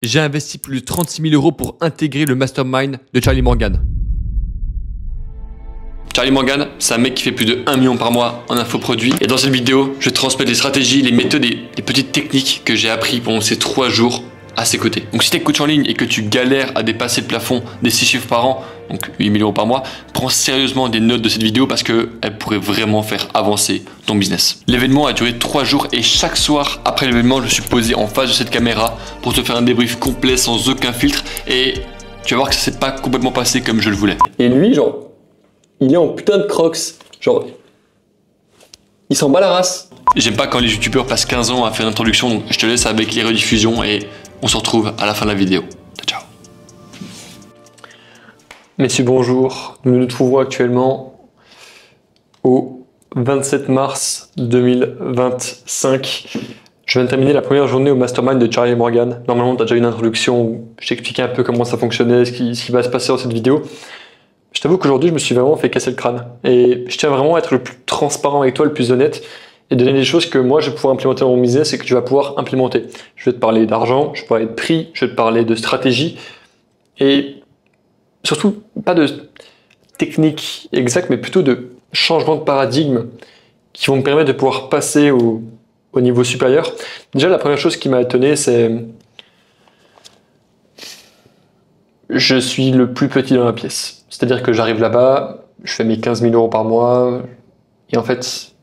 J'ai investi plus de 36 000 € pour intégrer le mastermind de Charlie Morgan. Charlie Morgan, c'est un mec qui fait plus de 1 million par mois en infoproduits. Et dans cette vidéo, je vais te transmettre les stratégies, les méthodes et les petites techniques que j'ai appris pendant ces 3 jours à ses côtés. Donc si tu es coach en ligne et que tu galères à dépasser le plafond des 6 chiffres par an, donc 8 000 € par mois, prends sérieusement des notes de cette vidéo parce qu'elle pourrait vraiment faire avancer ton business. L'événement a duré 3 jours et chaque soir après l'événement, je suis posé en face de cette caméra pour te faire un débrief complet sans aucun filtre et tu vas voir que ça s'est pas complètement passé comme je le voulais. Et lui, genre, il est en putain de Crocs. Genre, il s'en bat la race. J'aime pas quand les youtubeurs passent 15 ans à faire l'introduction, donc je te laisse avec les rediffusions et on se retrouve à la fin de la vidéo. Ciao. Messieurs, bonjour. Nous nous trouvons actuellement au 27 mars 2025. Je viens de terminer la première journée au mastermind de Charlie Morgan. Normalement, tu as déjà une introduction où je t'expliquais un peu comment ça fonctionnait, ce qui va se passer dans cette vidéo. Je t'avoue qu'aujourd'hui, je me suis vraiment fait casser le crâne. Et je tiens vraiment à être le plus transparent avec toi, le plus honnête, et donner des choses que moi, je vais pouvoir implémenter dans mon business et que tu vas pouvoir implémenter. Je vais te parler d'argent, je vais te parler de prix, je vais te parler de stratégie, et surtout, pas de technique exacte, mais plutôt de changement de paradigme qui vont me permettre de pouvoir passer au niveau supérieur. Déjà, la première chose qui m'a étonné, c'est je suis le plus petit dans la pièce. C'est-à-dire que j'arrive là-bas, je fais mes 15 000 € par mois, et en fait,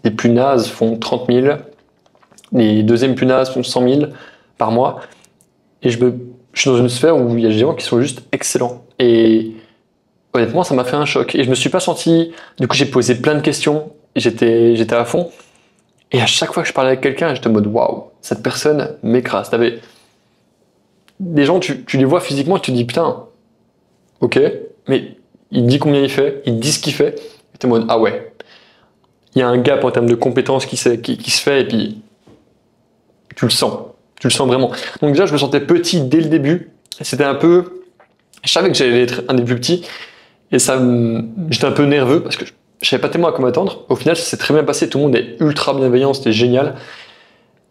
les plus nazes font 30 000, les deuxièmes plus nazes font 100 000 par mois, et je suis dans une sphère où il y a des gens qui sont juste excellents. Et honnêtement, ça m'a fait un choc. Et je me suis pas senti... Du coup, j'ai posé plein de questions, j'étais à fond, et à chaque fois que je parlais avec quelqu'un, j'étais en mode « Waouh, cette personne m'écrase ». T'avais des gens, tu les vois physiquement, tu te dis « Putain, ok, mais il dit combien il fait, il dit ce qu'il fait ». Et t'es en mode « Ah ouais ». Il y a un gap en termes de compétences qui se fait, et puis tu le sens vraiment. Donc déjà, je me sentais petit dès le début. C'était un peu... Je savais que j'allais être un des plus petits, et j'étais un peu nerveux, parce que je savais pas tellement à quoi m'attendre. Au final, ça s'est très bien passé, tout le monde est ultra bienveillant, c'était génial.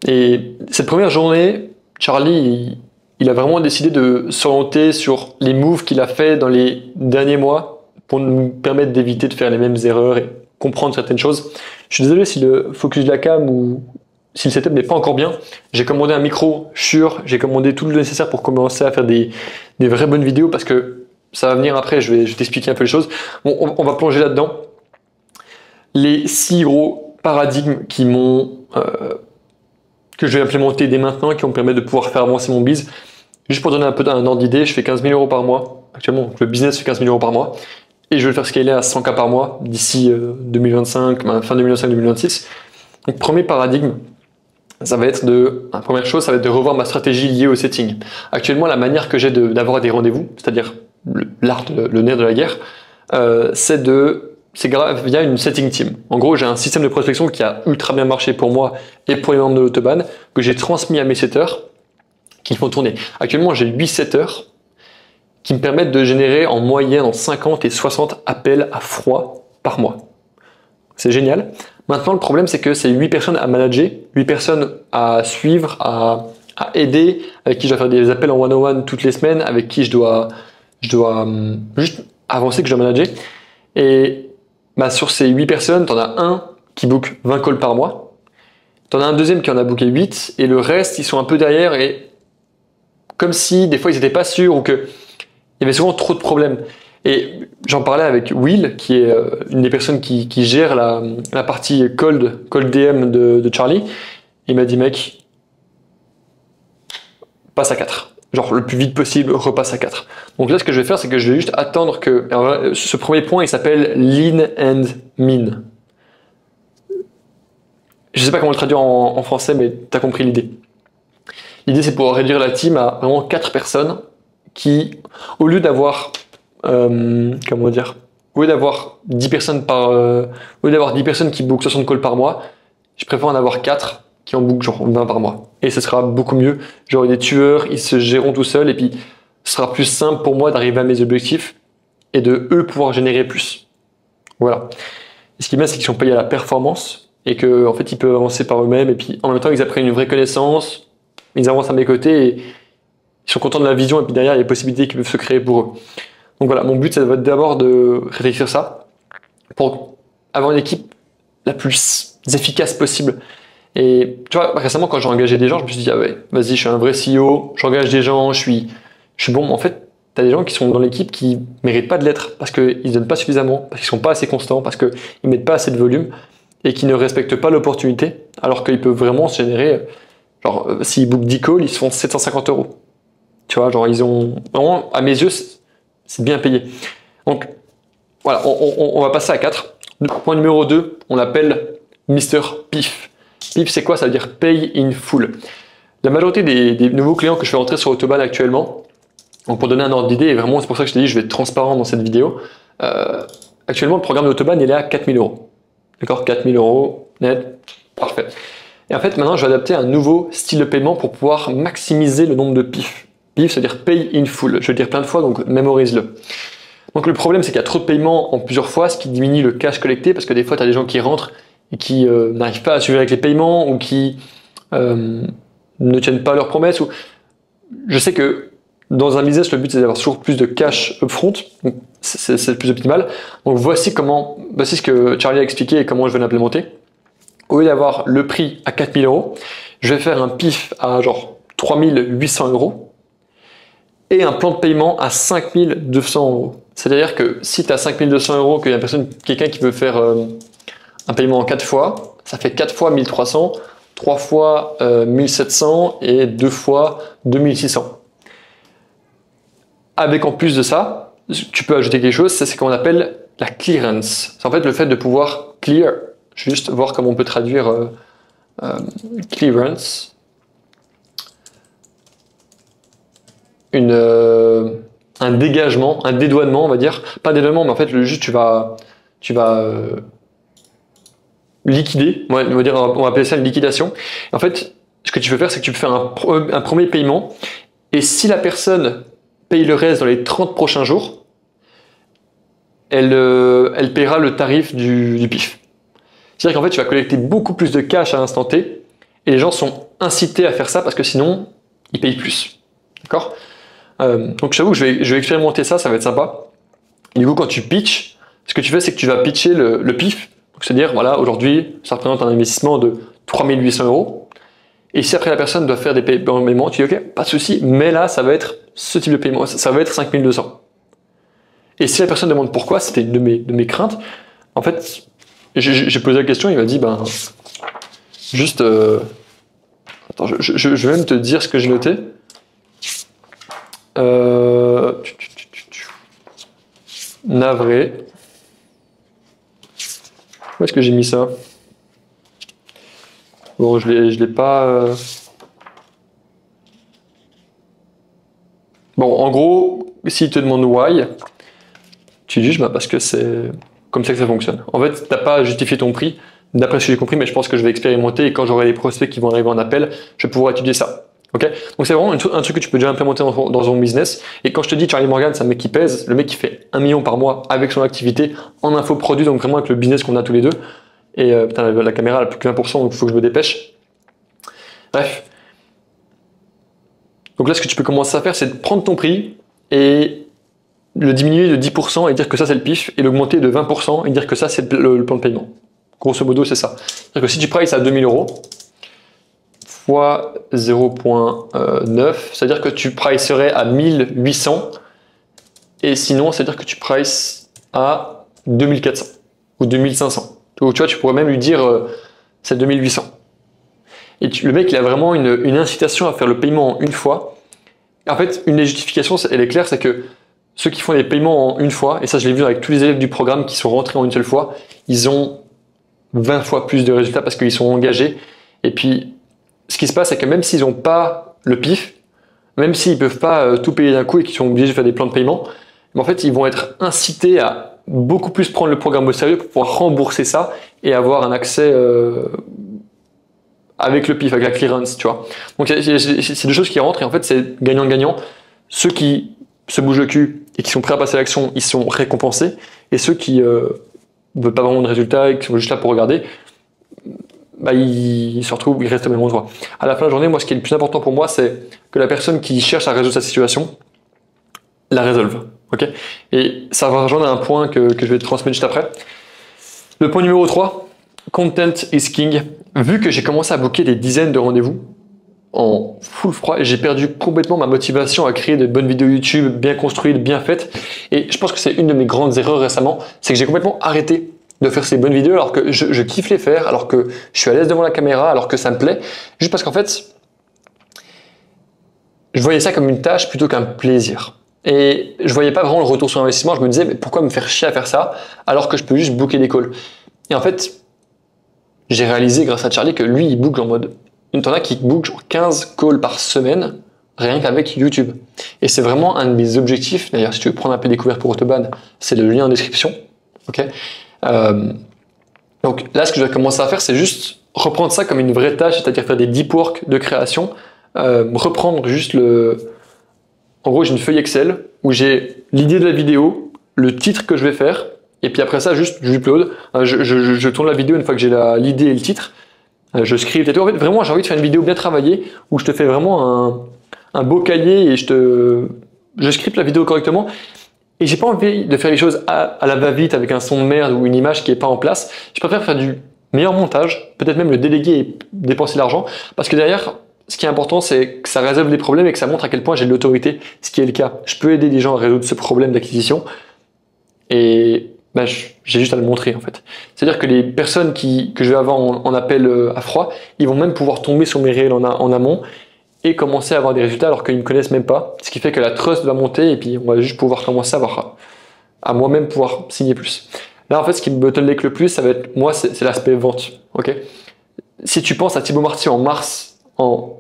Et cette première journée, Charlie, il a vraiment décidé de s'orienter sur les moves qu'il a fait dans les derniers mois pour nous permettre d'éviter de faire les mêmes erreurs et comprendre certaines choses. Je suis désolé si le focus de la cam ou si le setup n'est pas encore bien. J'ai commandé un micro Shure, j'ai commandé tout le nécessaire pour commencer à faire des vraies bonnes vidéos parce que ça va venir après, je vais t'expliquer un peu les choses. Bon, on va plonger là-dedans. Les 6 gros paradigmes que je vais implémenter dès maintenant, qui vont me permettre de pouvoir faire avancer mon biz. Juste pour donner un peu un ordre d'idée, je fais 15 000 € par mois. Actuellement, le business fait 15 000 € par mois. Et je vais le faire scaler à 100 K par mois d'ici 2025, fin 2025-2026. Donc, premier paradigme, ça va être la première chose, ça va être de revoir ma stratégie liée au setting. Actuellement, la manière que j'ai d'avoir des rendez-vous, c'est-à-dire l'art, le nerf de la guerre, c'est via une setting team. En gros, j'ai un système de prospection qui a ultra bien marché pour moi et pour les membres de l'Autobahn, que j'ai transmis à mes setters qui font tourner. Actuellement, j'ai 8 setters qui me permettent de générer en moyenne en 50 et 60 appels à froid par mois. C'est génial. Maintenant, le problème, c'est que c'est 8 personnes à manager, 8 personnes à suivre, à aider, avec qui je dois faire des appels en one-on-one toutes les semaines, avec qui je dois juste avancer, que je dois manager. Et sur ces 8 personnes, tu en as un qui book 20 calls par mois, tu en as un deuxième qui en a booké 8, et le reste, ils sont un peu derrière, et comme si des fois ils n'étaient pas sûrs, ou qu'il y avait souvent trop de problèmes. Et j'en parlais avec Will, qui est une des personnes qui gère la partie cold DM de Charlie. Il m'a dit, mec, passe à 4. Genre le plus vite possible, repasse à 4. Donc là, ce que je vais faire, c'est que je vais juste attendre que... Alors, ce premier point, il s'appelle Lean and Mean. Je sais pas comment le traduire en français, mais tu as compris l'idée. L'idée, c'est de pouvoir réduire la team à vraiment 4 personnes qui, au lieu d'avoir... comment dire, au lieu d'avoir 10 personnes qui bookent 60 calls par mois, je préfère en avoir 4 qui en bookent genre 20 par mois. Et ce sera beaucoup mieux. J'aurai des tueurs, ils se géreront tout seuls et puis ce sera plus simple pour moi d'arriver à mes objectifs et de eux pouvoir générer plus. Voilà. Et ce qui est bien, c'est qu'ils sont payés à la performance et qu'en fait ils peuvent avancer par eux-mêmes et puis en même temps ils apprennent une vraie connaissance, ils avancent à mes côtés et sont contents de la vision et puis derrière, il y a des possibilités qui peuvent se créer pour eux. Donc voilà, mon but, ça va être d'abord de réfléchir ça pour avoir une équipe la plus efficace possible. Et tu vois, récemment, quand j'ai engagé des gens, je me suis dit, ah ouais, vas-y, je suis un vrai CEO, j'engage des gens, je suis bon. Mais en fait, tu as des gens qui sont dans l'équipe qui méritent pas de l'être parce qu'ils ne donnent pas suffisamment, parce qu'ils sont pas assez constants, parce qu'ils mettent pas assez de volume et qui ne respectent pas l'opportunité, alors qu'ils peuvent vraiment se générer, genre, s'ils bookent 10 calls, ils se font 750 €. Tu vois, genre, ils ont, vraiment, à mes yeux, c'est bien payé. Donc, voilà, on va passer à 4. Point numéro 2, on l'appelle Mister PIF. PIF, c'est quoi? Ça veut dire Pay in Full. La majorité des nouveaux clients que je fais rentrer sur Autobahn actuellement, donc pour donner un ordre d'idée, et vraiment c'est pour ça que je t'ai dit je vais être transparent dans cette vidéo, actuellement le programme d'Autobahn il est à 4 000 €. D'accord, 4 000 € net, parfait. Et en fait maintenant je vais adapter un nouveau style de paiement pour pouvoir maximiser le nombre de PIF. PIF, c'est-à-dire Pay in Full. Je vais le dire plein de fois, donc mémorise-le. Donc le problème, c'est qu'il y a trop de paiements en plusieurs fois, ce qui diminue le cash collecté, parce que des fois, tu as des gens qui rentrent et qui n'arrivent pas à suivre avec les paiements, ou qui ne tiennent pas leurs promesses. Ou... Je sais que dans un business, le but, c'est d'avoir toujours plus de cash upfront, donc c'est le plus optimal. Donc voici ce que Charlie a expliqué et comment je vais l'implémenter. Au lieu d'avoir le prix à 4 000 €, je vais faire un PIF à genre 3 800 € et un plan de paiement à 5 200 €. C'est-à-dire que si tu as 5 200 €, qu'il y a quelqu'un qui veut faire un paiement en 4 fois, ça fait 4 fois 1300, 3 fois 1700 et 2 fois 2600. Avec en plus de ça, tu peux ajouter quelque chose, c'est ce qu'on appelle la clearance. C'est en fait le fait de pouvoir clear, juste voir comment on peut traduire clearance. Un dégagement, un dédouanement, on va dire. Pas un dédouanement, mais en fait, juste tu vas liquider. On va appeler ça une liquidation. En fait, ce que tu peux faire, c'est que tu peux faire un premier paiement. Et si la personne paye le reste dans les 30 prochains jours, elle paiera le tarif du PIF. C'est-à-dire qu'en fait, tu vas collecter beaucoup plus de cash à l'instant T. Et les gens sont incités à faire ça parce que sinon, ils payent plus. D'accord ? Donc j'avoue que je vais expérimenter ça, ça va être sympa. Et du coup, quand tu pitches, ce que tu fais, c'est que tu vas pitcher le PIF. C'est-à-dire, voilà, aujourd'hui, ça représente un investissement de 3 800 €. Et si après la personne doit faire des paiements, tu dis, ok, pas de souci, mais là, ça va être ce type de paiement, ça va être 5 200. Et si la personne demande pourquoi, c'était une de mes craintes. En fait, j'ai posé la question, il m'a dit, juste, attends, je vais même te dire ce que j'ai noté. Navré. Où est-ce que j'ai mis ça? Bon, je l'ai pas. Bon, en gros, s'il te demande why, tu juges parce que c'est comme ça que ça fonctionne. En fait, t'as pas à justifier ton prix, d'après ce que j'ai compris, mais je pense que je vais expérimenter et quand j'aurai les prospects qui vont arriver en appel, je vais pouvoir étudier ça. Okay, donc c'est vraiment un truc que tu peux déjà implémenter dans ton business. Et quand je te dis Charlie Morgan, c'est un mec qui pèse, le mec qui fait 1 million par mois avec son activité en infoproduit, donc vraiment avec le business qu'on a tous les deux. Et putain, la caméra elle a plus que 20%, donc il faut que je me dépêche. Bref. Donc là, ce que tu peux commencer à faire, c'est de prendre ton prix et le diminuer de 10% et dire que ça c'est le PIF, et l'augmenter de 20% et dire que ça c'est le plan de paiement. Grosso modo, c'est ça. C'est-à-dire que si tu prices à 2 000 € fois 0.9, c'est-à-dire que tu pricerais à 1800, et sinon, c'est-à-dire que tu prices à 2400 ou 2500. Donc, tu vois, tu pourrais même lui dire c'est 2800. Et le mec, il a vraiment une incitation à faire le paiement en une fois. En fait, une des justifications, elle est claire, c'est que ceux qui font les paiements en une fois, et ça je l'ai vu avec tous les élèves du programme qui sont rentrés en une seule fois, ils ont 20 fois plus de résultats parce qu'ils sont engagés. Et puis, ce qui se passe, c'est que même s'ils n'ont pas le PIF, même s'ils ne peuvent pas tout payer d'un coup et qu'ils sont obligés de faire des plans de paiement, en fait, ils vont être incités à beaucoup plus prendre le programme au sérieux pour pouvoir rembourser ça et avoir un accès avec le PIF, avec la clearance, tu vois. Donc, c'est deux choses qui rentrent et en fait, c'est gagnant-gagnant. Ceux qui se bougent le cul et qui sont prêts à passer à l'action, ils sont récompensés. Et ceux qui ne veulent pas vraiment de résultats et qui sont juste là pour regarder, bah, il se retrouve, il reste au même endroit. À la fin de la journée, moi, ce qui est le plus important pour moi, c'est que la personne qui cherche à résoudre sa situation la résolve. Ok. Et ça va rejoindre un point que je vais te transmettre juste après. Le point numéro 3, content is king. Vu que j'ai commencé à booker des dizaines de rendez-vous en full froid, j'ai perdu complètement ma motivation à créer de bonnes vidéos YouTube bien construites, bien faites. Et je pense que c'est une de mes grandes erreurs récemment, c'est que j'ai complètement arrêté de faire ces bonnes vidéos alors que je kiffe les faire, alors que je suis à l'aise devant la caméra, alors que ça me plaît, juste parce qu'en fait, je voyais ça comme une tâche plutôt qu'un plaisir. Et je voyais pas vraiment le retour sur investissement. Je me disais, mais pourquoi me faire chier à faire ça alors que je peux juste booker des calls? Et en fait, j'ai réalisé grâce à Charlie que lui, il book en mode. T'en as qui book genre 15 calls par semaine rien qu'avec YouTube. Et c'est vraiment un de mes objectifs. D'ailleurs, si tu veux prendre un peu découvert pour Autobahn, c'est le lien en description. Ok. Donc là, ce que je vais commencer à faire, c'est juste reprendre ça comme une vraie tâche, c'est-à-dire faire des deep work de création, reprendre juste en gros, j'ai une feuille Excel où j'ai l'idée de la vidéo, le titre que je vais faire, et puis après ça, juste je upload. Je tourne la vidéo une fois que j'ai l'idée et le titre. Je script et tout. En fait, vraiment, j'ai envie de faire une vidéo bien travaillée où je te fais vraiment un beau cahier et je scripte la vidéo correctement. Et j'ai pas envie de faire les choses à la va-vite avec un son de merde ou une image qui est pas en place. Je préfère faire du meilleur montage, peut-être même le déléguer et dépenser l'argent, parce que derrière, ce qui est important, c'est que ça résolve des problèmes et que ça montre à quel point j'ai de l'autorité, ce qui est le cas. Je peux aider des gens à résoudre ce problème d'acquisition et bah, j'ai juste à le montrer en fait. C'est-à-dire que les personnes que je vais avoir en appel à froid, ils vont même pouvoir tomber sur mes réels en amont et commencer à avoir des résultats alors qu'ils ne me connaissent même pas. Ce qui fait que la trust va monter et puis on va juste pouvoir commencer à moi-même pouvoir signer plus. Là en fait, ce qui me bottleneck le plus, ça va être moi, c'est l'aspect vente. Ok. Si tu penses à Thibaut Marty en mars, en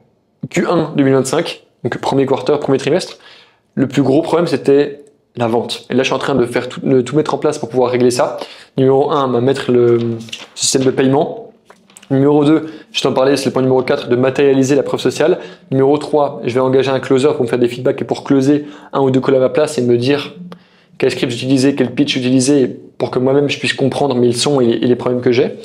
Q1 2025, donc premier quarter, premier trimestre, le plus gros problème c'était la vente. Et là je suis en train de tout mettre en place pour pouvoir régler ça. Numéro 1, mettre le système de paiement. Numéro 2, je t'en parlais, c'est le point numéro 4, de matérialiser la preuve sociale. Numéro 3, je vais engager un closer pour me faire des feedbacks et pour closer un ou deux calls à ma place et me dire quel script j'utilisais, quel pitch j'utilisais pour que moi-même je puisse comprendre mes leçons et les problèmes que j'ai.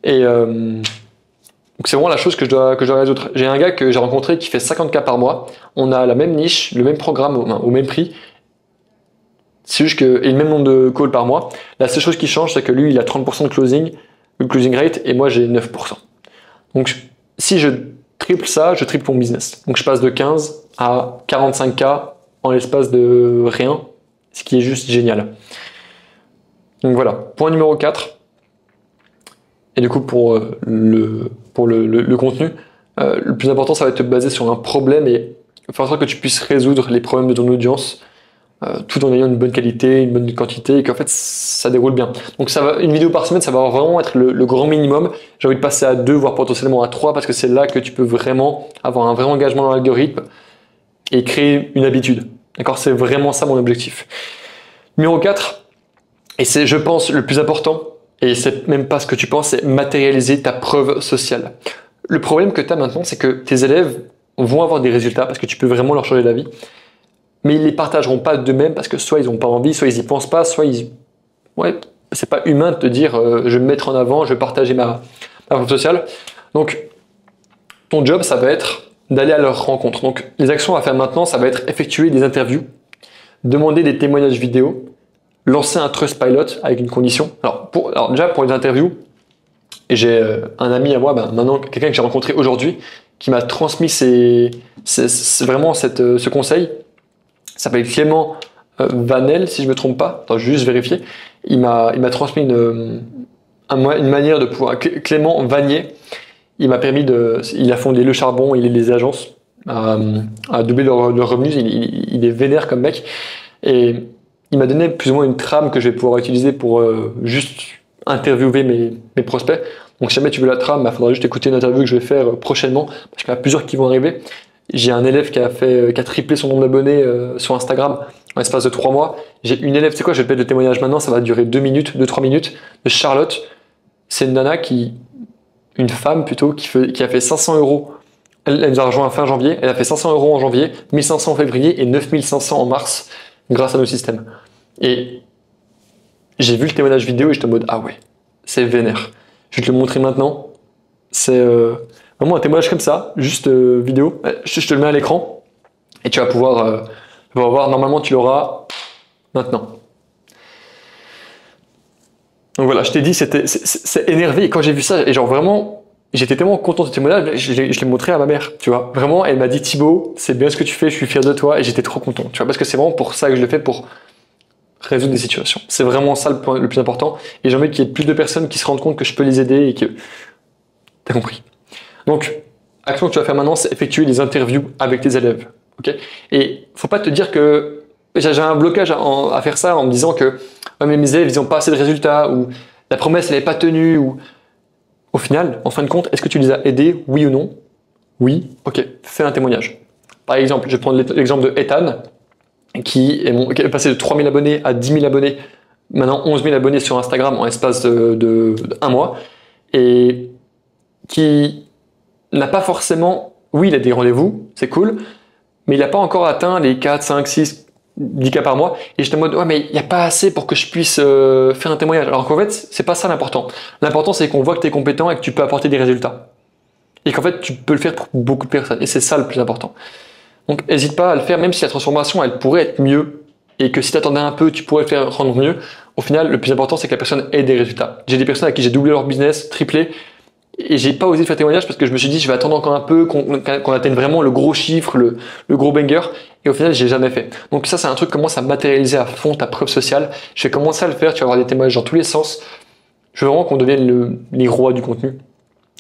Et donc c'est vraiment la chose que je dois résoudre. J'ai un gars que j'ai rencontré qui fait 50K par mois. On a la même niche, le même programme au même prix. C'est juste et le même nombre de calls par mois. La seule chose qui change, c'est que lui, il a 30% de closing rate, et moi, j'ai 9%. Donc si je triple ça, je triple mon business. Donc je passe de 15 à 45K en l'espace de rien, ce qui est juste génial. Donc voilà, point numéro 4. Et du coup, pour le contenu, le plus important, ça va être de te baser sur un problème et faire en sorte que tu puisses résoudre les problèmes de ton audience tout en ayant une bonne qualité, une bonne quantité et qu'en fait, ça déroule bien. Donc une vidéo par semaine, ça va vraiment être le grand minimum. J'ai envie de passer à 2, voire potentiellement à 3 parce que c'est là que tu peux vraiment avoir un vrai engagement dans l'algorithme et créer une habitude. D'accord? C'est vraiment ça mon objectif. Numéro 4, et c'est, je pense, le plus important, et c'est même pas ce que tu penses, c'est matérialiser ta preuve sociale. Le problème que tu as maintenant, c'est que tes élèves vont avoir des résultats parce que tu peux vraiment leur changer la vie, mais ils les partageront pas d'eux-mêmes parce que soit ils n'ont pas envie, soit ils y pensent pas, soit c'est pas humain de te dire je vais me mettre en avant, je vais partager ma preuve sociale. Donc ton job, ça va être d'aller à leur rencontre. Donc les actions à faire maintenant, ça va être effectuer des interviews, demander des témoignages vidéo, lancer un Trustpilot avec une condition. Alors déjà pour les interviews, j'ai un ami à moi, maintenant quelqu'un que j'ai rencontré aujourd'hui, qui m'a transmis vraiment ce conseil. Il s'appelle Clément Vanel, si je me trompe pas. Attends, je vais juste vérifier. Il m'a transmis une manière de pouvoir. Clément Vanier, il m'a permis il a fondé Le Charbon, il est des agences à doubler leurs revenus. Il est vénère comme mec et il m'a donné plus ou moins une trame que je vais pouvoir utiliser pour juste interviewer mes prospects. Donc si jamais tu veux la trame, il faudra juste écouter une interview que je vais faire prochainement parce qu'il y en a plusieurs qui vont arriver. J'ai un élève qui a triplé son nombre d'abonnés sur Instagram en l'espace de 3 mois. J'ai une élève, tu sais quoi, je vais te mettre le témoignage maintenant, ça va durer 2-3 minutes, de Charlotte. C'est une nana une femme plutôt, qui a fait 500 €. Elle nous a rejoint fin janvier, elle a fait 500 € en janvier, 1500 en février et 9500 en mars grâce à nos systèmes. Et j'ai vu le témoignage vidéo et j'étais en mode, ah ouais, c'est vénère. Je vais te le montrer maintenant. C'est vraiment un témoignage comme ça, juste vidéo. Je te le mets à l'écran et tu vas pouvoir voir. Normalement, tu l'auras maintenant. Donc voilà, je t'ai dit, c'est énervé. Et quand j'ai vu ça, et genre vraiment, j'étais tellement content de ce témoignage, je l'ai montré à ma mère, tu vois. Vraiment, elle m'a dit, Thibaut, c'est bien ce que tu fais, je suis fier de toi, et j'étais trop content, tu vois, parce que c'est vraiment pour ça que je le fais, pour résoudre des situations. C'est vraiment ça le point le plus important. Et j'ai envie qu'il y ait plus de personnes qui se rendent compte que je peux les aider et que... T'as compris. Donc, action que tu vas faire maintenant, c'est effectuer des interviews avec tes élèves. Ok. Et faut pas te dire que... J'ai un blocage à faire ça en me disant que ouais, mais mes élèves, ils n'ont pas assez de résultats, ou la promesse, elle n'est pas tenue, ou... Au final, en fin de compte, est-ce que tu les as aidés, oui ou non? Oui, ok, fais un témoignage. Par exemple, je vais prendre l'exemple de Ethan, qui est passé de 3000 abonnés à 10 000 abonnés, maintenant 11 000 abonnés sur Instagram en l'espace de 1 mois, et qui n'a pas forcément... Oui, il a des rendez-vous, c'est cool, mais il n'a pas encore atteint les 4, 5, 6, 10 cas par mois, et j'étais en mode, ouais, mais il n'y a pas assez pour que je puisse faire un témoignage. Alors qu'en fait, c'est pas ça l'important. L'important, c'est qu'on voit que tu es compétent et que tu peux apporter des résultats. Et qu'en fait, tu peux le faire pour beaucoup de personnes. Et c'est ça le plus important. Donc, n'hésite pas à le faire, même si la transformation, elle pourrait être mieux, et que si tu attendais un peu, tu pourrais le faire rendre mieux. Au final, le plus important, c'est que la personne ait des résultats. J'ai des personnes à qui j'ai doublé leur business, triplé, et j'ai pas osé faire témoignage parce que je me suis dit, je vais attendre encore un peu, qu'on atteigne vraiment le gros chiffre, le gros banger. Et au final, j'ai jamais fait. Donc ça, c'est un truc qui commence à matérialiser à fond ta preuve sociale. Je vais commencer à le faire. Tu vas avoir des témoignages dans tous les sens. Je veux vraiment qu'on devienne les rois du contenu.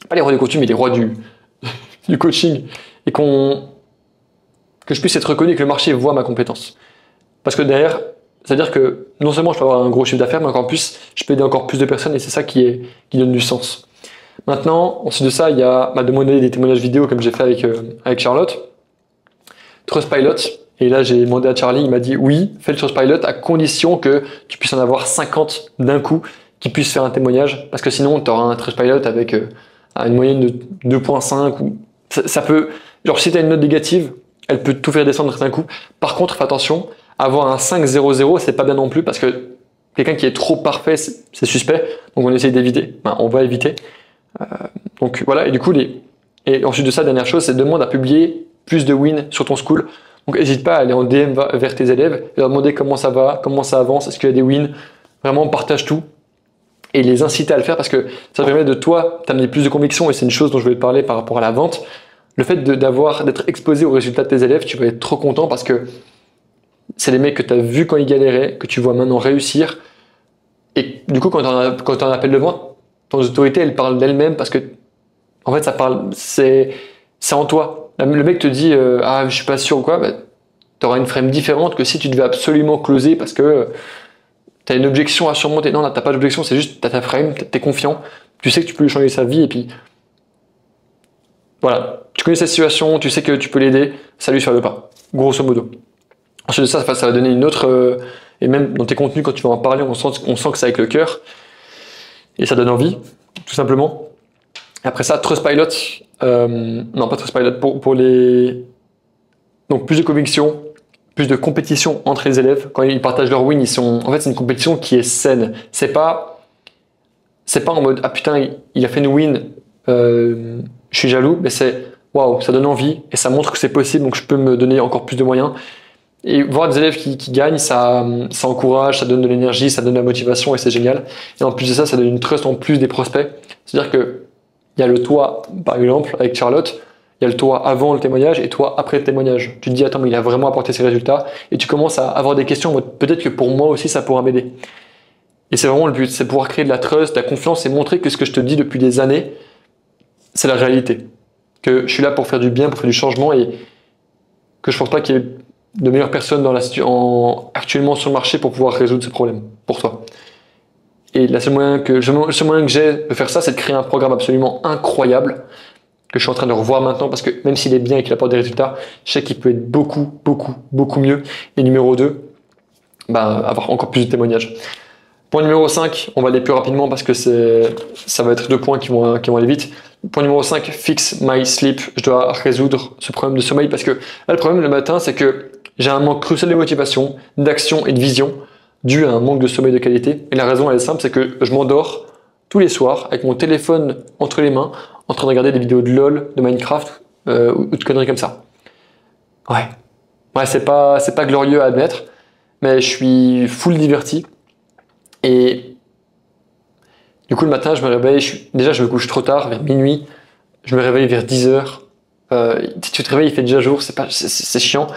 Pas les rois du contenu, mais les rois du coaching. Et que je puisse être reconnu et que le marché voit ma compétence. Parce que derrière, c'est-à-dire que non seulement je peux avoir un gros chiffre d'affaires, mais encore plus, je peux aider encore plus de personnes et c'est ça qui donne du sens. Maintenant, ensuite de ça, il y a m'a demandé des témoignages vidéo comme j'ai fait avec Charlotte. Trustpilot. Et là, j'ai demandé à Charlie, il m'a dit oui, fais le Trustpilot à condition que tu puisses en avoir 50 d'un coup qui puissent faire un témoignage. Parce que sinon, tu auras un Trustpilot avec une moyenne de 2.5 ou ça peut. Genre, si tu as une note négative, elle peut tout faire descendre d'un coup. Par contre, fais attention, avoir un 5.00, c'est pas bien non plus parce que quelqu'un qui est trop parfait, c'est suspect. Donc, on essaye d'éviter. Enfin, on va éviter. Donc voilà, et du coup, et ensuite de ça, dernière chose, c'est demande à publier plus de wins sur ton school. Donc n'hésite pas à aller en DM vers tes élèves et leur demander comment ça va, comment ça avance, est-ce qu'il y a des wins. Vraiment, partage tout et les inciter à le faire parce que ça permet de toi t'amener plus de conviction et c'est une chose dont je voulais te parler par rapport à la vente. Le fait d'être exposé aux résultats de tes élèves, tu vas être trop content parce que c'est les mecs que tu as vus quand ils galéraient, que tu vois maintenant réussir. Et du coup, quand tu as un appel de vente, ton autorité, elle parle d'elle-même parce que, en fait, c'est en toi. Le mec te dit, ah, je suis pas sûr ou quoi, bah, tu auras une frame différente que si tu devais absolument closer parce que tu as une objection à surmonter. Non, là, t'as pas d'objection, c'est juste, tu as ta frame, tu es confiant, tu sais que tu peux lui changer sa vie et puis, voilà. Tu connais cette situation, tu sais que tu peux l'aider, ça lui fait le pas, grosso modo. Ensuite de ça, ça va donner une autre, et même dans tes contenus, quand tu vas en parler, on sent que c'est avec le cœur. Et ça donne envie, tout simplement. Après ça, Trustpilot, non pas Trustpilot, pour les... Donc plus de conviction, plus de compétition entre les élèves. Quand ils partagent leur win, en fait c'est une compétition qui est saine. C'est pas en mode, ah putain, il a fait une win, je suis jaloux, mais c'est, waouh, ça donne envie, et ça montre que c'est possible, donc je peux me donner encore plus de moyens. Et voir des élèves qui gagnent, ça encourage, ça donne de l'énergie, ça donne de la motivation et c'est génial. Et en plus de ça, ça donne une trust en plus des prospects. C'est-à-dire que il y a le toi, par exemple, avec Charlotte, il y a le toi avant le témoignage et toi après le témoignage. Tu te dis, attends, mais il a vraiment apporté ses résultats et tu commences à avoir des questions en mode, peut-être que pour moi aussi, ça pourra m'aider. Et c'est vraiment le but, c'est pouvoir créer de la trust, de la confiance et montrer que ce que je te dis depuis des années, c'est la réalité. Que je suis là pour faire du bien, pour faire du changement et que je pense pas qu'il y ait de meilleures personnes actuellement sur le marché pour pouvoir résoudre ce problème pour toi. Et le seul moyen que j'ai de faire ça, c'est de créer un programme absolument incroyable que je suis en train de revoir maintenant parce que même s'il est bien et qu'il apporte des résultats, je sais qu'il peut être beaucoup, beaucoup, beaucoup mieux. Et numéro 2, avoir encore plus de témoignages. Point numéro 5, on va aller plus rapidement parce que ça va être 2 points qui vont aller vite. Point numéro 5, fix my sleep. Je dois résoudre ce problème de sommeil parce que là, le problème le matin, c'est que j'ai un manque crucial de motivation, d'action et de vision dû à un manque de sommeil de qualité. Et la raison, elle est simple, c'est que je m'endors tous les soirs avec mon téléphone entre les mains en train de regarder des vidéos de LOL, de Minecraft ou de conneries comme ça. Ouais, c'est pas glorieux à admettre, mais je suis full diverti. Et du coup, le matin, je me réveille, déjà je me couche trop tard, vers minuit, je me réveille vers 10h. Tu te réveilles, il fait déjà jour, c'est chiant.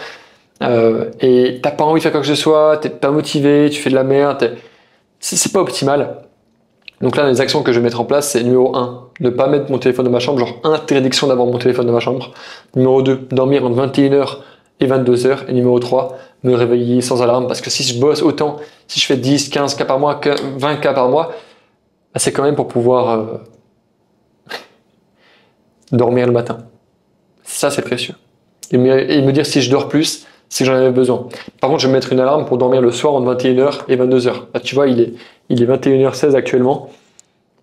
Et t'as pas envie de faire quoi que ce soit, t'es pas motivé, tu fais de la merde, c'est pas optimal. Donc là, les actions que je vais mettre en place, c'est numéro 1, ne pas mettre mon téléphone dans ma chambre, genre interdiction d'avoir mon téléphone dans ma chambre. Numéro 2, dormir entre 21h et 22h. Et numéro 3, me réveiller sans alarme, parce que si je bosse autant, si je fais 10, 15 cas par mois, 20 cas par mois, bah c'est quand même pour pouvoir dormir le matin. Ça, c'est précieux. Et me dire si je dors plus, c'est que j'en avais besoin. Par contre, je vais mettre une alarme pour dormir le soir entre 21h et 22h. Là, tu vois, il est 21h16 actuellement.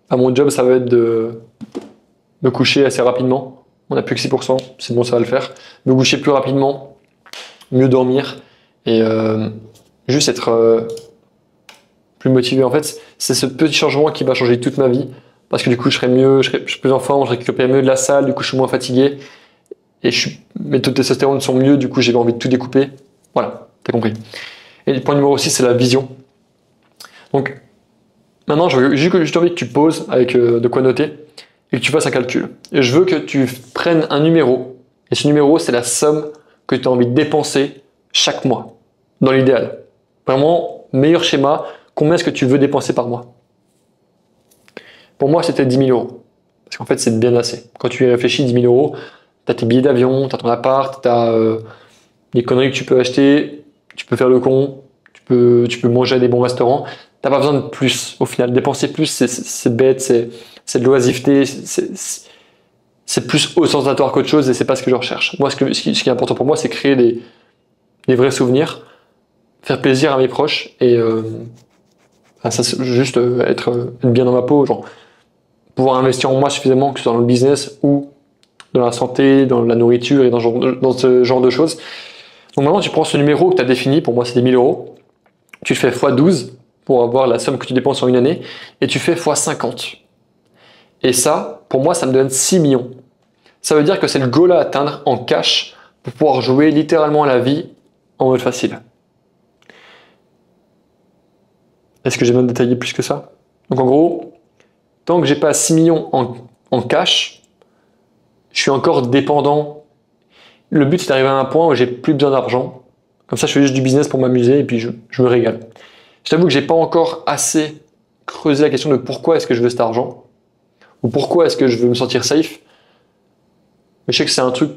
À mon job, ça va être de me coucher assez rapidement. On n'a plus que 6%, c'est bon, ça va le faire. Me coucher plus rapidement, mieux dormir et juste être plus motivé. En fait, c'est ce petit changement qui va changer toute ma vie. Parce que du coup, je serai mieux, je serai plus en forme, je récupère mieux de la salle, du coup, je suis moins fatigué. Et mes taux de testostérone sont mieux, du coup, j'ai envie de tout découper. Voilà, t'as compris. Et le point numéro 6, c'est la vision. Donc, maintenant, j'ai juste envie que tu poses avec de quoi noter et que tu fasses un calcul. Et je veux que tu prennes un numéro. Et ce numéro, c'est la somme que tu as envie de dépenser chaque mois, dans l'idéal. Vraiment, meilleur schéma, combien est-ce que tu veux dépenser par mois? Pour moi, c'était 10 000 euros. Parce qu'en fait, c'est bien assez. Quand tu y réfléchis, 10 000 euros, tu as tes billets d'avion, tu as ton appart, tu as des conneries que tu peux acheter, tu peux faire le con, tu peux manger à des bons restaurants. Tu n'as pas besoin de plus au final. Dépenser plus, c'est bête, c'est de l'oisiveté, c'est plus ostentatoire qu'autre chose et c'est pas ce que je recherche. Moi, ce qui est important pour moi, c'est créer des vrais souvenirs, faire plaisir à mes proches et ça, c'est juste être bien dans ma peau, genre pouvoir investir en moi suffisamment, que ce soit dans le business ou dans la santé, dans la nourriture et dans ce genre de choses. Donc maintenant, tu prends ce numéro que tu as défini, pour moi c'est 10 000 euros, tu le fais x12 pour avoir la somme que tu dépenses en une année, et tu fais x50. Et ça, pour moi, ça me donne 6 millions. Ça veut dire que c'est le goal à atteindre en cash pour pouvoir jouer littéralement à la vie en mode facile. Est-ce que j'ai besoin de détailler plus que ça? Donc en gros, tant que j'ai pas 6 millions en cash, je suis encore dépendant. Le but, c'est d'arriver à un point où j'ai plus besoin d'argent. Comme ça, je fais juste du business pour m'amuser et puis je me régale. Je t'avoue que j'ai pas encore assez creusé la question de pourquoi est-ce que je veux cet argent ou pourquoi est-ce que je veux me sentir safe. Mais je sais que c'est un truc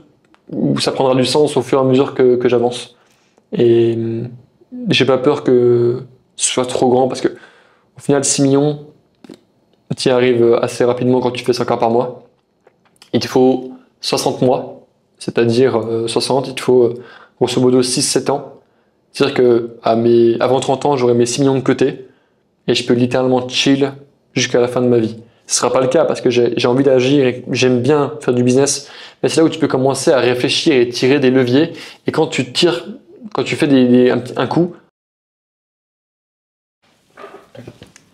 où ça prendra du sens au fur et à mesure que j'avance. Et j'ai pas peur que ce soit trop grand parce que au final, 6 millions, tu y arrives assez rapidement quand tu fais 5 ans par mois. Il te faut 60 mois, c'est-à-dire 60, il te faut grosso modo 6-7 ans. C'est-à-dire que avant 30 ans, j'aurai mes 6 millions de côté et je peux littéralement chill jusqu'à la fin de ma vie. Ce ne sera pas le cas parce que j'ai envie d'agir et j'aime bien faire du business. Mais c'est là où tu peux commencer à réfléchir et tirer des leviers. Et quand tu tires, quand tu fais un coup.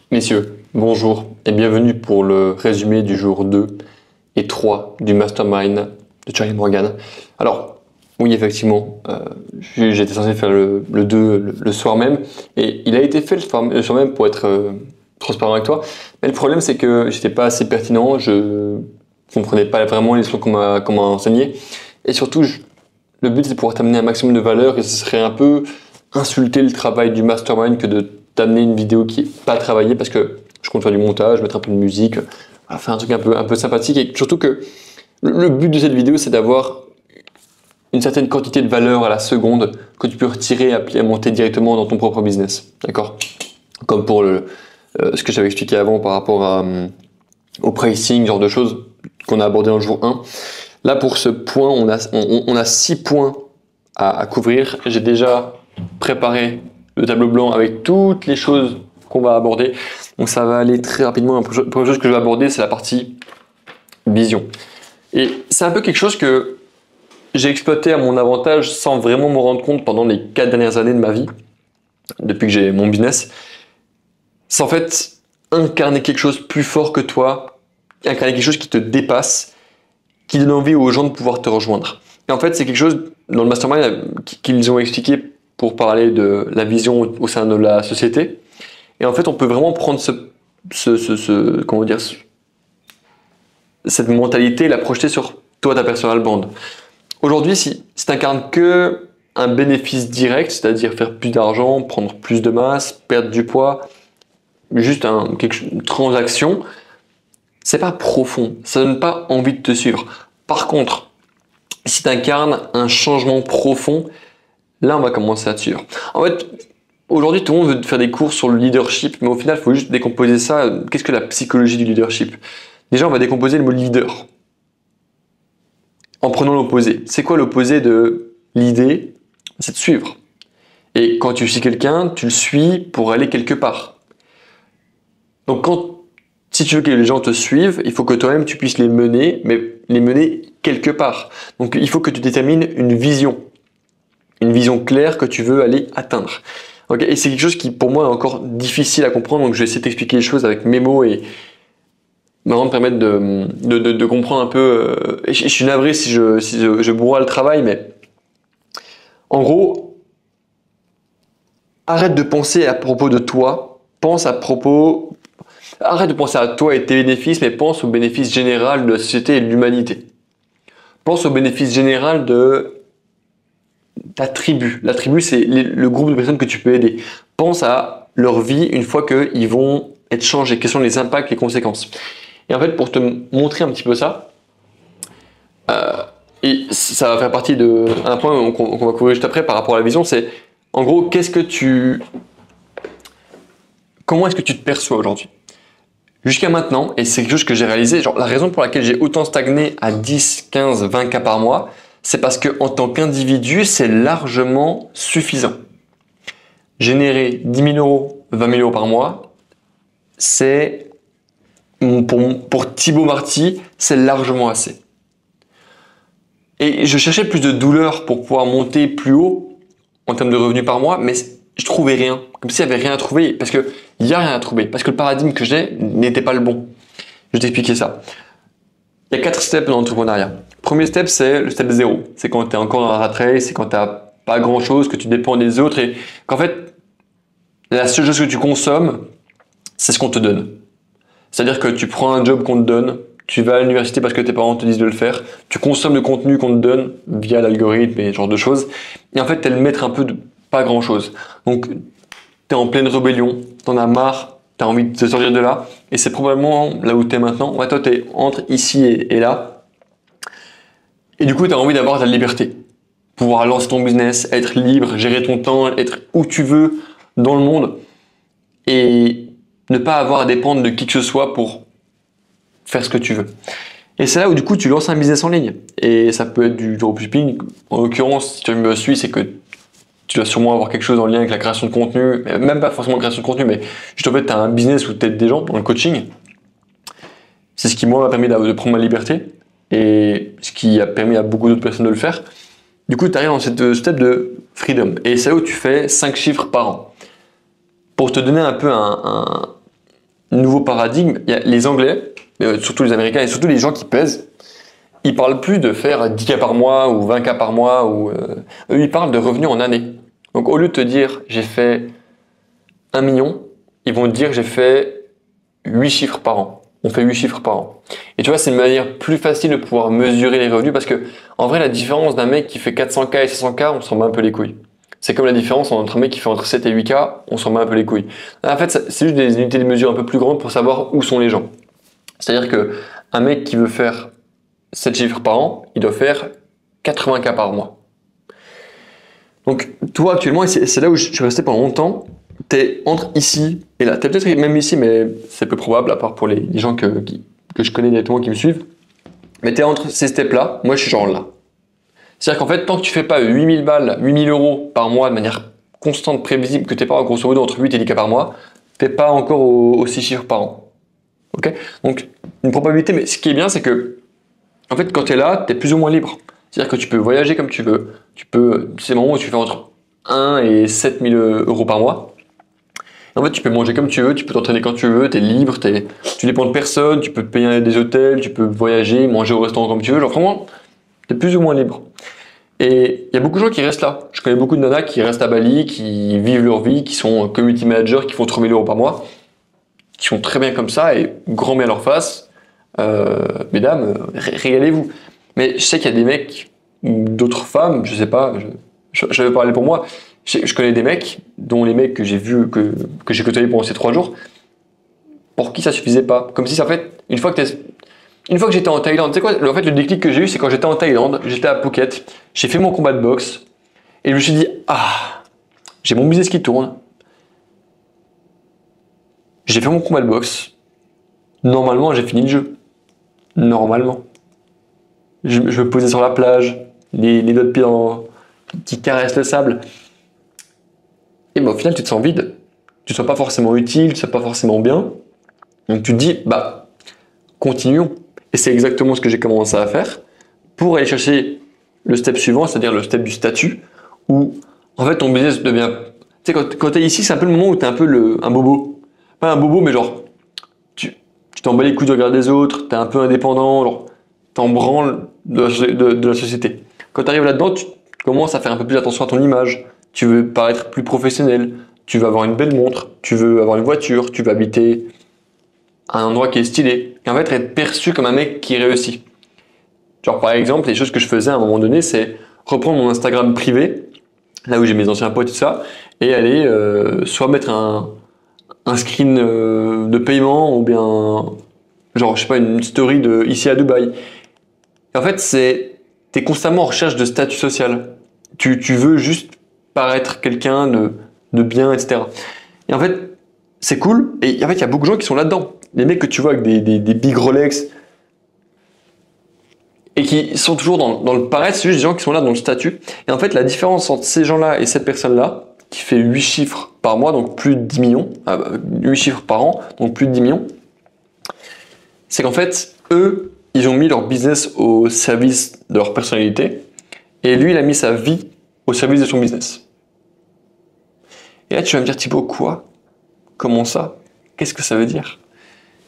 Messieurs, bonjour et bienvenue pour le résumé du jour 2 et 3 du Mastermind de Charlie Morgan. Alors, oui, effectivement, j'étais censé faire le 2 le soir même, et il a été fait le soir même pour être transparent avec toi, mais le problème c'est que j'étais pas assez pertinent, je comprenais pas vraiment les leçons qu'on m'a enseignées, et surtout, le but c'est de pouvoir t'amener un maximum de valeur, et ce serait un peu insulter le travail du Mastermind que de t'amener une vidéo qui est pas travaillée, parce que je compte faire du montage, mettre un peu de musique, faire un truc un peu sympathique, et surtout que le but de cette vidéo c'est d'avoir une certaine quantité de valeur à la seconde que tu peux retirer et implémenter directement dans ton propre business, d'accord? Comme pour ce que j'avais expliqué avant par rapport au pricing, genre de choses qu'on a abordé dans le jour 1. Là pour ce point, on a 6 points à couvrir. J'ai déjà préparé le tableau blanc avec toutes les choses qu'on va aborder. Donc ça va aller très rapidement. La première chose que je vais aborder, c'est la partie vision. Et c'est un peu quelque chose que j'ai exploité à mon avantage sans vraiment me rendre compte pendant les 4 dernières années de ma vie, depuis que j'ai mon business. C'est en fait incarner quelque chose plus fort que toi, incarner quelque chose qui te dépasse, qui donne envie aux gens de pouvoir te rejoindre. Et en fait, c'est quelque chose dans le mastermind qu'ils ont expliqué pour parler de la vision au sein de la société. Et en fait, on peut vraiment prendre comment dire, cette mentalité et la projeter sur toi, ta personal brand. Aujourd'hui, si tu n'incarnes que un bénéfice direct, c'est-à-dire faire plus d'argent, prendre plus de masse, perdre du poids, juste une transaction, c'est pas profond, ça donne pas envie de te suivre. Par contre, si tu incarnes un changement profond, là on va commencer à te suivre. En fait, aujourd'hui tout le monde veut faire des cours sur le leadership, mais au final il faut juste décomposer ça. Qu'est-ce que la psychologie du leadership? Déjà on va décomposer le mot leader en prenant l'opposé. C'est quoi l'opposé de l'idée? C'est de suivre. Et quand tu suis quelqu'un, tu le suis pour aller quelque part. Donc si tu veux que les gens te suivent, il faut que toi-même tu puisses les mener, mais les mener quelque part. Donc il faut que tu détermines une vision claire que tu veux aller atteindre. Okay, et c'est quelque chose qui pour moi est encore difficile à comprendre, donc je vais essayer de t'expliquer les choses avec mes mots et vraiment me permettre de comprendre un peu. Et je suis navré si je broie le travail, mais en gros, arrête de penser à propos de toi, arrête de penser à toi et tes bénéfices, mais pense au bénéfice général de la société et de l'humanité. Pense au bénéfice général de ta tribu. La tribu, c'est le groupe de personnes que tu peux aider. Pense à leur vie une fois qu'ils vont être changés. Quels sont les impacts, les conséquences. Et en fait, pour te montrer un petit peu ça, et ça va faire partie d'un point qu'on va couvrir juste après par rapport à la vision, c'est en gros, comment est-ce que tu te perçois aujourd'hui? Jusqu'à maintenant, et c'est quelque chose que j'ai réalisé, genre la raison pour laquelle j'ai autant stagné à 10, 15, 20 cas par mois, c'est parce que en tant qu'individu, c'est largement suffisant. Générer 10 000 euros, 20 000 euros par mois, c'est pour Thibaut Marty, c'est largement assez. Et je cherchais plus de douleur pour pouvoir monter plus haut en termes de revenus par mois, mais je trouvais rien. Comme s'il n'y avait rien à trouver, parce qu'il n'y a rien à trouver, parce que le paradigme que j'ai n'était pas le bon. Je vais t'expliquer ça. Il y a 4 steps dans l'entrepreneuriat. Premier step, c'est le step 0. C'est quand tu es encore dans la rat race, c'est quand tu n'as pas grand chose, que tu dépends des autres et qu'en fait, la seule chose que tu consommes, c'est ce qu'on te donne. C'est-à-dire que tu prends un job qu'on te donne, tu vas à l'université parce que tes parents te disent de le faire, tu consommes le contenu qu'on te donne via l'algorithme et ce genre de choses, et en fait, tu es le maître un peu de pas grand chose. Donc, tu es en pleine rébellion, tu en as marre, tu as envie de te sortir de là, et c'est probablement là où tu es maintenant. Ouais, toi, tu es entre ici et là. Et du coup, tu as envie d'avoir ta liberté. Pouvoir lancer ton business, être libre, gérer ton temps, être où tu veux dans le monde et ne pas avoir à dépendre de qui que ce soit pour faire ce que tu veux. Et c'est là où du coup, tu lances un business en ligne. Et ça peut être du dropshipping. En l'occurrence, si tu me suis, c'est que tu dois sûrement avoir quelque chose en lien avec la création de contenu, même pas forcément création de contenu, mais juste en fait, tu as un business où tu aides des gens dans le coaching. C'est ce qui, moi, m'a permis de prendre ma liberté et ce qui a permis à beaucoup d'autres personnes de le faire. Du coup, tu arrives dans cette step de freedom et c'est là où tu fais 5 chiffres par an. Pour te donner un peu un nouveau paradigme, il y a les Anglais, surtout les Américains et surtout les gens qui pèsent, ils parlent plus de faire 10 cas par mois ou 20 cas par mois, eux ils parlent de revenus en année. Donc au lieu de te dire j'ai fait 1 million, ils vont te dire j'ai fait 8 chiffres par an. On fait 8 chiffres par an. Et tu vois, c'est une manière plus facile de pouvoir mesurer les revenus parce que en vrai la différence d'un mec qui fait 400K et 600K, on s'en bat un peu les couilles. C'est comme la différence entre un mec qui fait entre 7 et 8K, on s'en bat un peu les couilles. En fait, c'est juste des unités de mesure un peu plus grandes pour savoir où sont les gens. C'est-à-dire que un mec qui veut faire 7 chiffres par an, il doit faire 80K par mois. Donc, toi, actuellement, c'est là où je suis resté pendant longtemps, tu es entre ici et là. Tu es peut-être même ici, mais c'est peu probable, à part pour les gens que je connais directement qui me suivent. Mais tu es entre ces steps-là, moi je suis genre là. C'est-à-dire qu'en fait, tant que tu fais pas 8000 balles, 8000 euros par mois de manière constante, prévisible, que tu n'es pas grosso modo entre 8 et 10K par mois, tu n'es pas encore aux 6 chiffres par an. Okay, donc, une probabilité, mais ce qui est bien, c'est que en fait, quand tu es là, tu es plus ou moins libre. C'est-à-dire que tu peux voyager comme tu veux. C'est le moment où tu fais entre 1 et 7000 euros par mois. En fait, tu peux manger comme tu veux, tu peux t'entraîner quand tu veux, t'es libre, tu dépends de personne, tu peux te payer des hôtels, tu peux voyager, manger au restaurant comme tu veux. Genre vraiment, t'es plus ou moins libre. Et il y a beaucoup de gens qui restent là. Je connais beaucoup de nanas qui restent à Bali, qui vivent leur vie, qui sont community managers, qui font 3000 € par mois, qui sont très bien comme ça et grand bien leur face. Mesdames, régalez-vous. Mais je sais qu'il y a des mecs, d'autres femmes, je sais pas, je vais parler pour moi. Je connais des mecs, dont les mecs que j'ai vus, que j'ai côtoyés pendant ces 3 jours, pour qui ça suffisait pas. Comme si, en fait, une fois que j'étais en Thaïlande, tu sais quoi, en fait, le déclic que j'ai eu, c'est quand j'étais en Thaïlande, j'étais à Phuket, j'ai fait mon combat de boxe, et je me suis dit, ah, j'ai mon business qui tourne, j'ai fait mon combat de boxe, normalement, j'ai fini le jeu. Normalement. Je me posais sur la plage, les doigts de pied qui caressent le sable. Et ben, au final, tu te sens vide. Tu ne te sens pas forcément utile, tu ne te sens pas forcément bien. Donc tu te dis, bah, continuons. Et c'est exactement ce que j'ai commencé à faire pour aller chercher le step suivant, c'est-à-dire le step du statut, où en fait ton business devient. Tu sais, quand tu es ici, c'est un peu le moment où tu es un peu un bobo. Pas un bobo, mais genre, tu t'en bats les couilles de regarder les autres, tu es un peu indépendant, genre, t'en branles de la société. Quand tu arrives là-dedans, tu commences à faire un peu plus attention à ton image. Tu veux paraître plus professionnel, tu veux avoir une belle montre, tu veux avoir une voiture, tu veux habiter à un endroit qui est stylé. Et en fait, être perçu comme un mec qui réussit. Genre, par exemple, les choses que je faisais à un moment donné, c'est reprendre mon Instagram privé, là où j'ai mes anciens potes et tout ça, et aller soit mettre un screen de paiement ou bien, genre, je sais pas, une story ici à Dubaï. Et en fait, t'es constamment en recherche de statut social. Tu veux juste paraître quelqu'un de bien, etc. Et en fait, c'est cool. Et en fait, il y a beaucoup de gens qui sont là-dedans. Les mecs que tu vois avec des big Rolex et qui sont toujours dans le paraître, c'est juste des gens qui sont là dans le statut. Et en fait, la différence entre ces gens-là et cette personne-là, qui fait 8 chiffres par mois, donc plus de 10 millions, 8 chiffres par an, donc plus de 10 millions, c'est qu'en fait, eux, ils ont mis leur business au service de leur personnalité et lui, il a mis sa vie au service de son business. Et là, tu vas me dire, Thibaut, quoi? Comment ça? Qu'est-ce que ça veut dire?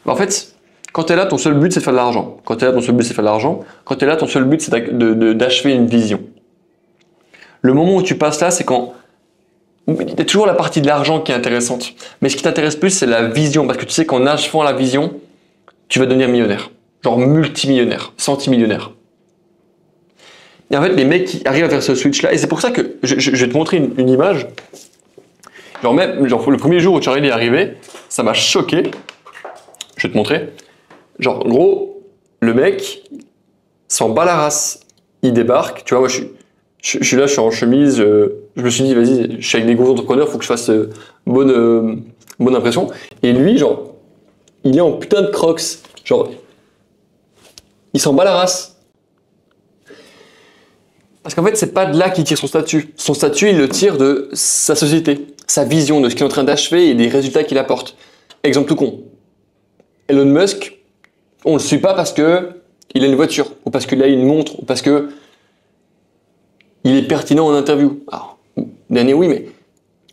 En fait, quand tu es là, ton seul but, c'est de faire de l'argent. Quand tu es là, ton seul but, c'est de faire de l'argent. Quand tu es là, ton seul but, c'est d'achever une vision. Le moment où tu passes là, c'est quand... Il y a toujours la partie de l'argent qui est intéressante. Mais ce qui t'intéresse plus, c'est la vision. Parce que tu sais qu'en achevant la vision, tu vas devenir millionnaire. Genre multimillionnaire, centimillionnaire. Et en fait, les mecs qui arrivent à faire ce switch-là, et c'est pour ça que je vais te montrer une image. Genre même, le premier jour où Charlie est arrivé, ça m'a choqué. Je vais te montrer. Genre, en gros, le mec s'en bat la race. Il débarque. Tu vois, moi, je suis là, je suis en chemise. Je me suis dit, vas-y, je suis avec des gros entrepreneurs, faut que je fasse bonne impression. Et lui, genre, il est en putain de Crocs. Genre, il s'en bat la race. Parce qu'en fait, c'est pas de là qu'il tire son statut. Son statut, il le tire de sa société, sa vision, de ce qu'il est en train d'achever et des résultats qu'il apporte. Exemple tout con. Elon Musk, on le suit pas parce que il a une voiture, ou parce qu'il a une montre, ou parce que il est pertinent en interview. Alors, dernier oui, mais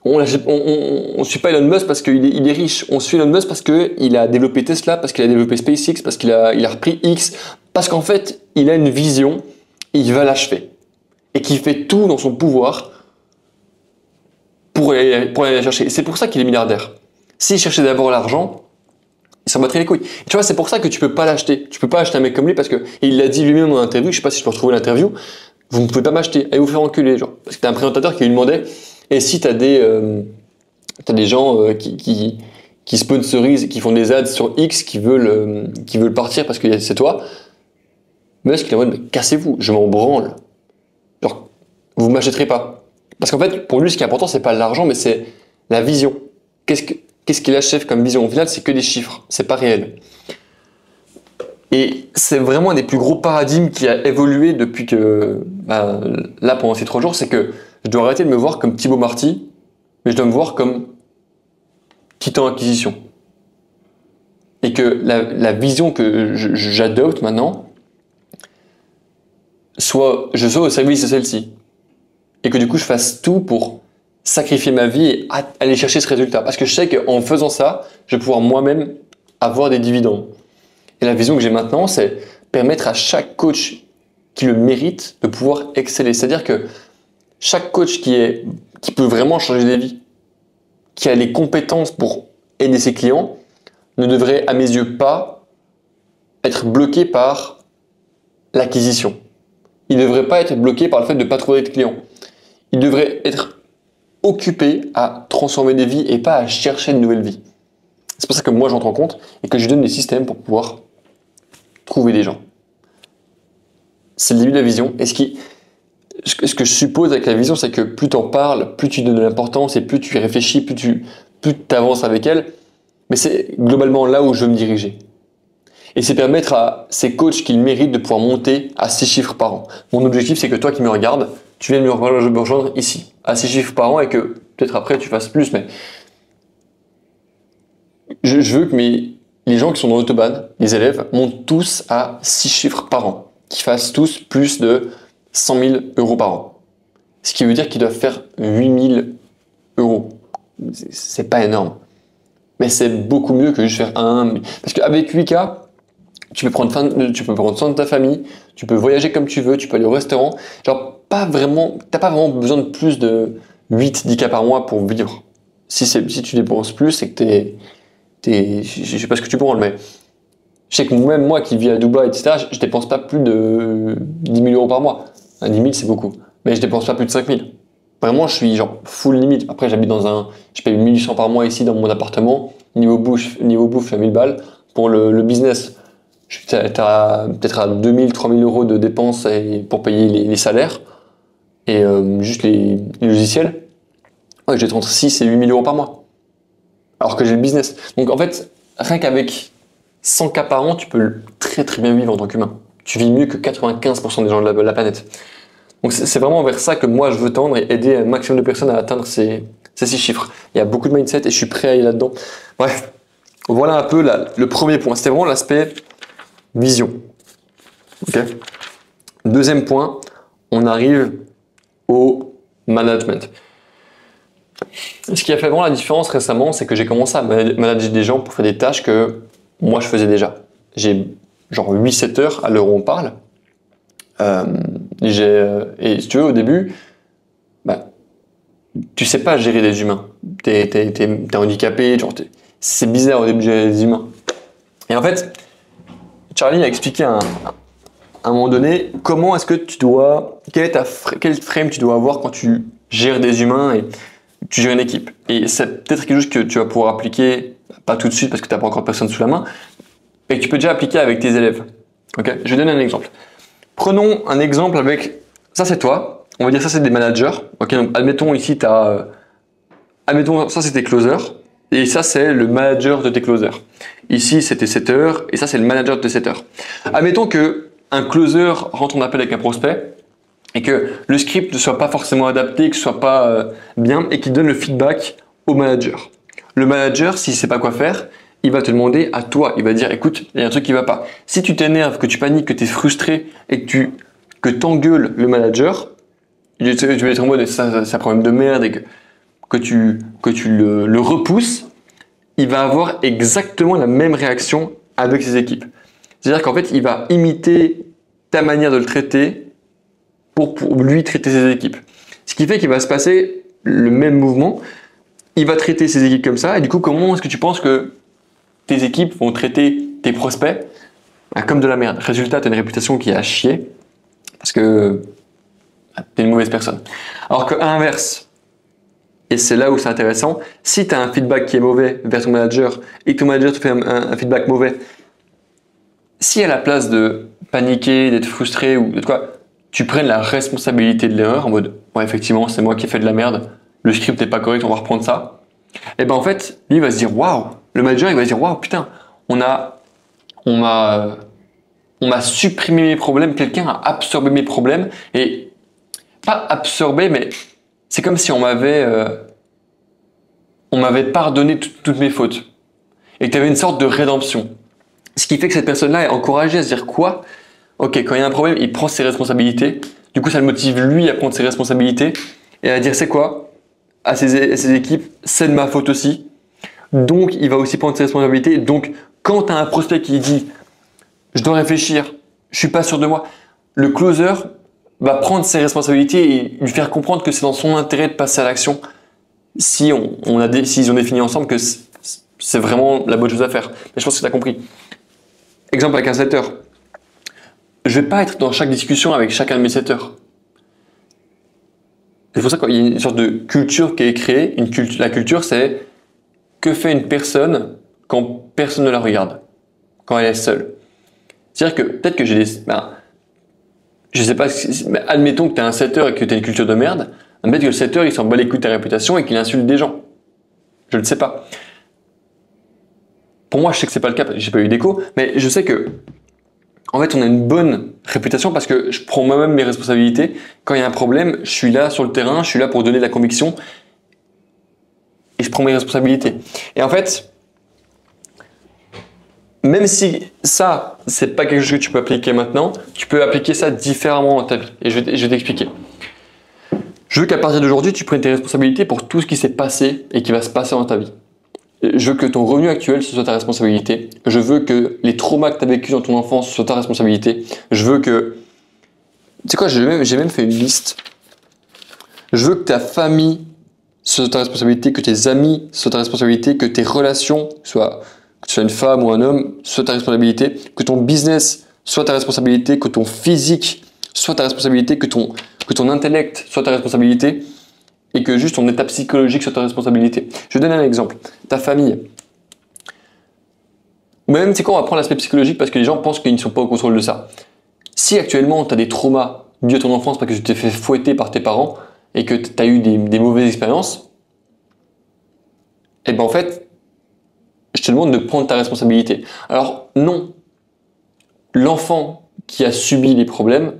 on suit pas Elon Musk parce qu'il est riche. On suit Elon Musk parce qu'il a développé Tesla, parce qu'il a développé SpaceX, parce qu'il a repris X, parce qu'en fait, il a une vision et il va l'achever. Et qu'il fait tout dans son pouvoir pour aller la chercher. C'est pour ça qu'il est milliardaire. S'il cherchait d'abord l'argent, il s'en battrait les couilles. Et tu vois, c'est pour ça que tu peux pas l'acheter. Tu peux pas acheter un mec comme lui parce que il l'a dit lui-même en interview. Je sais pas si je peux retrouver l'interview. Vous ne pouvez pas m'acheter. Allez vous faire enculer, genre. Parce que t'as un présentateur qui lui demandait. Et si t'as des gens qui sponsorisent, qui font des ads sur X, qui veulent partir parce que c'est toi. Musk il est en mode, mais cassez-vous, je m'en branle. Genre, vous m'achèterez pas. Parce qu'en fait, pour lui, ce qui est important, c'est pas l'argent, mais c'est la vision. Qu'est-ce qu'il achève comme vision? Au final, c'est que des chiffres, c'est pas réel. Et c'est vraiment un des plus gros paradigmes qui a évolué depuis que, là, pendant ces 3 jours, c'est que je dois arrêter de me voir comme Thibaut Marty, mais je dois me voir comme Titan Acquisition. Et que la vision que j'adopte maintenant, je sois au service de celle-ci. Et que du coup, je fasse tout pour sacrifier ma vie et aller chercher ce résultat. Parce que je sais qu'en faisant ça, je vais pouvoir moi-même avoir des dividendes. Et la vision que j'ai maintenant, c'est permettre à chaque coach qui le mérite de pouvoir exceller. C'est-à-dire que chaque coach qui peut vraiment changer des vies, qui a les compétences pour aider ses clients, ne devrait, à mes yeux, pas être bloqué par l'acquisition. Il ne devrait pas être bloqué par le fait de ne pas trouver de clients. Il devrait être occupé à transformer des vies et pas à chercher de nouvelles vies. C'est pour ça que moi j'entre en compte et que je donne des systèmes pour pouvoir trouver des gens. C'est le début de la vision. Et ce que je suppose avec la vision, c'est que plus tu en parles, plus tu donnes de l'importance et plus tu y réfléchis, plus tu avances avec elle. Mais c'est globalement là où je veux me diriger. Et c'est permettre à ces coachs qui le méritent de pouvoir monter à 6 chiffres par an. Mon objectif, c'est que toi qui me regardes, tu viennes me rejoindre ici, à 6 chiffres par an et que peut-être après tu fasses plus, mais je veux que les gens qui sont dans l'autobahn, les élèves, montent tous à 6 chiffres par an, qu'ils fassent tous plus de 100 000 euros par an. Ce qui veut dire qu'ils doivent faire 8 000 euros. C'est pas énorme. Mais c'est beaucoup mieux que juste faire parce qu'avec 8K, tu peux prendre soin de ta famille, tu peux voyager comme tu veux, tu peux aller au restaurant. Genre, t'as pas vraiment besoin de plus de 8-10K par mois pour vivre. Si tu dépenses plus, c'est que je sais pas ce que tu prends, mais je sais que même moi qui vis à Dubaï, etc., je dépense pas plus de 10 000 euros par mois. 10 000, c'est beaucoup. Mais je dépense pas plus de 5 000. Vraiment, je suis genre full limite. Après, je paye 1 800 par mois ici dans mon appartement. Niveau bouffe, je suis à 1000 balles. Pour le business, je suis peut-être à 2 000, 3 000 euros de dépenses pour payer les salaires et juste les logiciels. Ouais, j'ai entre 6 et 8 000 euros par mois. Alors que j'ai le business. Donc en fait, rien qu'avec 100K par an, tu peux très très bien vivre en tant qu'humain. Tu vis mieux que 95% des gens de la planète. Donc c'est vraiment vers ça que moi je veux tendre et aider un maximum de personnes à atteindre ces 6 chiffres. Il y a beaucoup de mindset et je suis prêt à aller là-dedans. Bref, voilà un peu le premier point. C'était vraiment l'aspect vision. Okay. Deuxième point, on arrive au management. Ce qui a fait vraiment la différence récemment, c'est que j'ai commencé à manager des gens pour faire des tâches que moi je faisais déjà. J'ai genre 8-7 heures à l'heure où on parle. Et si tu veux, au début, tu sais pas gérer des humains. T'es handicapé, c'est bizarre au début de gérer des humains. Et en fait, Charlie a expliqué à un moment donné comment est-ce que quel frame tu dois avoir quand tu gères des humains et tu gères une équipe. Et c'est peut-être quelque chose que tu vas pouvoir appliquer, pas tout de suite parce que tu n'as pas encore personne sous la main, et que tu peux déjà appliquer avec tes élèves. Okay, je vais donner un exemple. Prenons un exemple avec, ça c'est toi, on va dire ça c'est des managers. Okay, donc admettons ici admettons ça c'est tes closers, et ça c'est le manager de tes closers. Ici c'est tes setters, et ça c'est le manager de tes setters. Admettons que un closer rentre en appel avec un prospect, et que le script ne soit pas forcément adapté, que ce soit pas bien, et qu'il donne le feedback au manager. Le manager, s'il ne sait pas quoi faire, il va te demander à toi, il va dire écoute, il y a un truc qui va pas. Si tu t'énerves, que tu paniques, que tu es frustré et que t'engueules le manager, tu vas être en mode c'est un problème de merde et que tu le repousses, il va avoir exactement la même réaction avec ses équipes. C'est-à-dire qu'en fait, il va imiter ta manière de le traiter pour lui traiter ses équipes. Ce qui fait qu'il va se passer le même mouvement, il va traiter ses équipes comme ça, et du coup, comment est-ce que tu penses que tes équipes vont traiter tes prospects comme de la merde? Résultat, tu as une réputation qui est à chier, parce que tu es une mauvaise personne. Alors qu'à l'inverse, et c'est là où c'est intéressant, si tu as un feedback qui est mauvais vers ton manager, et que ton manager te fait un feedback mauvais, si à la place de paniquer, d'être frustré ou de quoi, tu prennes la responsabilité de l'erreur en mode ouais, effectivement, c'est moi qui ai fait de la merde, le script n'est pas correct, on va reprendre ça. Et ben en fait, lui il va se dire waouh, le manager il va se dire waouh, putain, on m'a supprimé mes problèmes, quelqu'un a absorbé mes problèmes, et pas absorbé, mais c'est comme si on m'avait pardonné toutes mes fautes et que tu avais une sorte de rédemption. Ce qui fait que cette personne-là est encouragée à se dire quoi? Ok, quand il y a un problème, il prend ses responsabilités. Du coup, ça le motive lui à prendre ses responsabilités et à dire c'est quoi? à ses équipes, c'est de ma faute aussi. Donc, il va aussi prendre ses responsabilités. Donc, quand tu as un prospect qui dit « je dois réfléchir, je suis pas sûr de moi », le closer va prendre ses responsabilités et lui faire comprendre que c'est dans son intérêt de passer à l'action si s'ils ont défini ensemble que c'est vraiment la bonne chose à faire. Mais je pense que tu as compris. Exemple avec un setter. Je vais pas être dans chaque discussion avec chacun de mes setters. C'est pour ça qu'il y a une sorte de culture qui est créée. La culture, c'est que fait une personne quand personne ne la regarde, quand elle est seule. C'est-à-dire que peut-être que j'ai des... je sais pas, mais admettons que tu es un setter et que tu as une culture de merde, peut-être que le setter il s'en bat les couilles de ta réputation et qu'il insulte des gens. Je ne sais pas. Pour moi, je sais que c'est pas le cas, j'ai pas eu d'écho, mais je sais que en fait, on a une bonne réputation parce que je prends moi-même mes responsabilités. Quand il y a un problème, je suis là sur le terrain, je suis là pour donner de la conviction et je prends mes responsabilités. Et en fait, même si ça, c'est pas quelque chose que tu peux appliquer maintenant, tu peux appliquer ça différemment dans ta vie. Et je vais t'expliquer. Je veux qu'à partir d'aujourd'hui, tu prennes tes responsabilités pour tout ce qui s'est passé et qui va se passer dans ta vie. Je veux que ton revenu actuel, ce soit ta responsabilité. Je veux que les traumas que tu as vécu dans ton enfance soient ta responsabilité. Je veux que... Tu sais quoi, j'ai même fait une liste. Je veux que ta famille soit ta responsabilité, que tes amis soient ta responsabilité, que tes relations, que tu sois une femme ou un homme, soient ta responsabilité, que ton business soit ta responsabilité, que ton physique soit ta responsabilité, que ton intellect soit ta responsabilité, et que juste ton état psychologique soit ta responsabilité. Je vais donner un exemple. Ta famille. Ou même, tu sais quoi, on va prendre l'aspect psychologique parce que les gens pensent qu'ils ne sont pas au contrôle de ça. Si actuellement, tu as des traumas dus à ton enfance parce que tu t'es fait fouetter par tes parents et que tu as eu des mauvaises expériences, et ben en fait, je te demande de prendre ta responsabilité. Alors, non. L'enfant qui a subi les problèmes,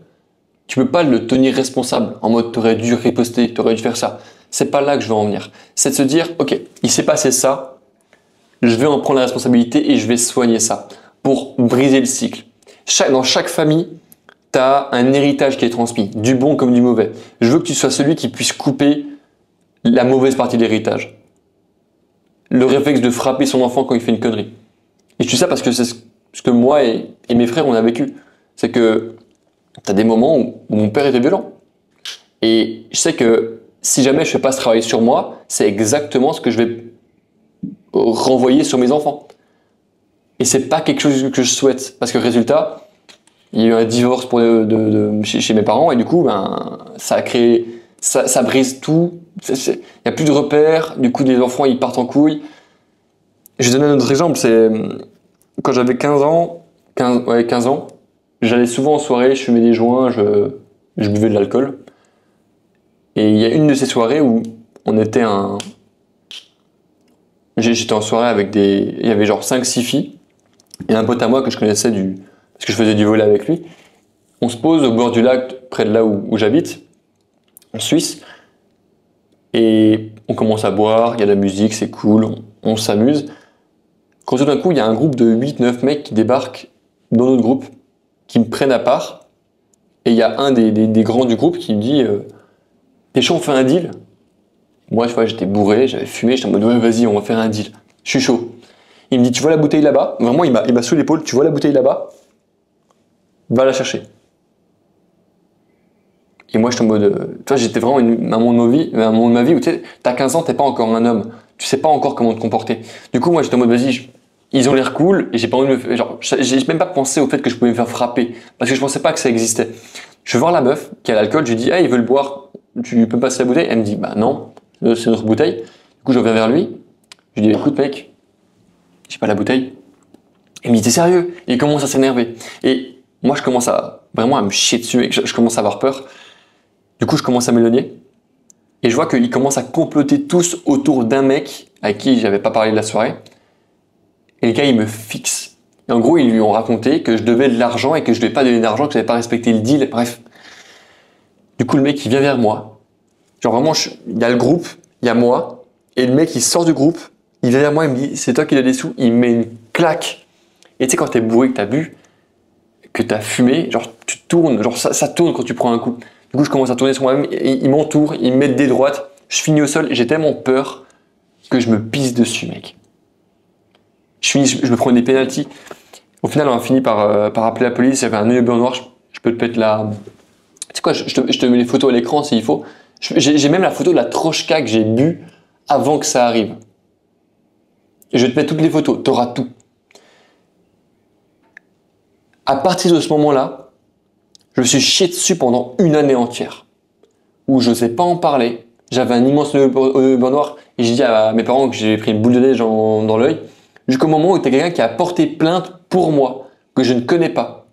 tu peux pas le tenir responsable en mode t'aurais dû riposter, t'aurais dû faire ça. C'est pas là que je veux en venir. C'est de se dire, ok, il s'est passé ça, je vais en prendre la responsabilité et je vais soigner ça pour briser le cycle. Dans chaque famille, tu as un héritage qui est transmis, du bon comme du mauvais. Je veux que tu sois celui qui puisse couper la mauvaise partie de l'héritage. Le réflexe de frapper son enfant quand il fait une connerie. Et je dis ça parce que c'est ce que moi et mes frères on a vécu. C'est que tu as des moments où mon père était violent. Et je sais que si jamais je fais pas ce travail sur moi, c'est exactement ce que je vais renvoyer sur mes enfants. Et c'est pas quelque chose que je souhaite. Parce que résultat, il y a eu un divorce chez mes parents et du coup, ça a créé, ça brise tout. Il n'y a plus de repères. Du coup, les enfants, ils partent en couille. Je vais donner un autre exemple. C'est quand j'avais 15 ans, j'allais souvent en soirée, je fumais des joints, je buvais de l'alcool. Et il y a une de ces soirées où j'étais en soirée avec il y avait genre 5-6 filles et un pote à moi que je connaissais parce que je faisais du volley avec lui. On se pose au bord du lac, près de là où j'habite, en Suisse, et on commence à boire, il y a de la musique, c'est cool, on s'amuse. Quand tout d'un coup, il y a un groupe de 8-9 mecs qui débarquent dans notre groupe, qui me prennent à part, et il y a un des grands du groupe qui me dit t'es chaud, on fait un deal? Moi, tu vois, j'étais bourré, j'avais fumé, j'étais en mode ouais, vas-y, on va faire un deal. Je suis chaud. Il me dit tu vois la bouteille là-bas? Vraiment, il m'a sous l'épaule, tu vois la bouteille là-bas? Va la chercher. Et moi, j'étais en mode. Tu vois, j'étais vraiment un moment de ma vie où tu sais, t'as 15 ans, t'es pas encore un homme. Tu sais pas encore comment te comporter. Du coup, moi, j'étais en mode vas-y, ils ont l'air cool et j'ai pas envie de me faire. Genre, j'ai même pas pensé au fait que je pouvais me faire frapper parce que je pensais pas que ça existait. Je vais voir la meuf qui a l'alcool, je lui dis hey, ils veulent boire, tu peux me passer la bouteille? Elle me dit bah non, c'est notre bouteille. Du coup, je reviens vers lui, je lui dis écoute, mec, j'ai pas la bouteille. Il me dit t'es sérieux? Et il commence à s'énerver. Et moi, je commence vraiment à me chier dessus et je commence à avoir peur. Du coup, je commence à m'éloigner et je vois qu'ils commencent à comploter tous autour d'un mec avec qui j'avais pas parlé de la soirée. Et le gars, il me fixe. Et en gros, ils lui ont raconté que je devais de l'argent et que je devais pas donner d'argent, que j'avais pas respecté le deal. Bref. Du coup, le mec, il vient vers moi. Genre vraiment, il y a le groupe, il y a moi. Et le mec, il sort du groupe, il vient vers moi, il me dit c'est toi qui as des sous. Il me met une claque. Et tu sais, quand t'es bourré, que t'as bu, que t'as fumé, genre tu tournes, genre ça tourne quand tu prends un coup. Du coup, je commence à tourner sur moi-même, il m'entoure, il me met des droites, je finis au sol, j'ai tellement peur que je me pisse dessus, mec. Je me prends des pénaltys. Au final, on a fini par appeler la police, il y avait un œil blanc noir, je peux te mettre la... Tu sais quoi, je te mets les photos à l'écran s'il faut. J'ai même la photo de la trochka que j'ai bu avant que ça arrive. Je vais te mettre toutes les photos, tu auras tout. À partir de ce moment-là, je me suis chié dessus pendant une année entière, où je n'osais pas en parler. J'avais un immense œil blanc noir et j'ai dit à mes parents que j'ai pris une boule de neige dans l'œil, jusqu'au moment où tu as quelqu'un qui a porté plainte pour moi, que je ne connais pas.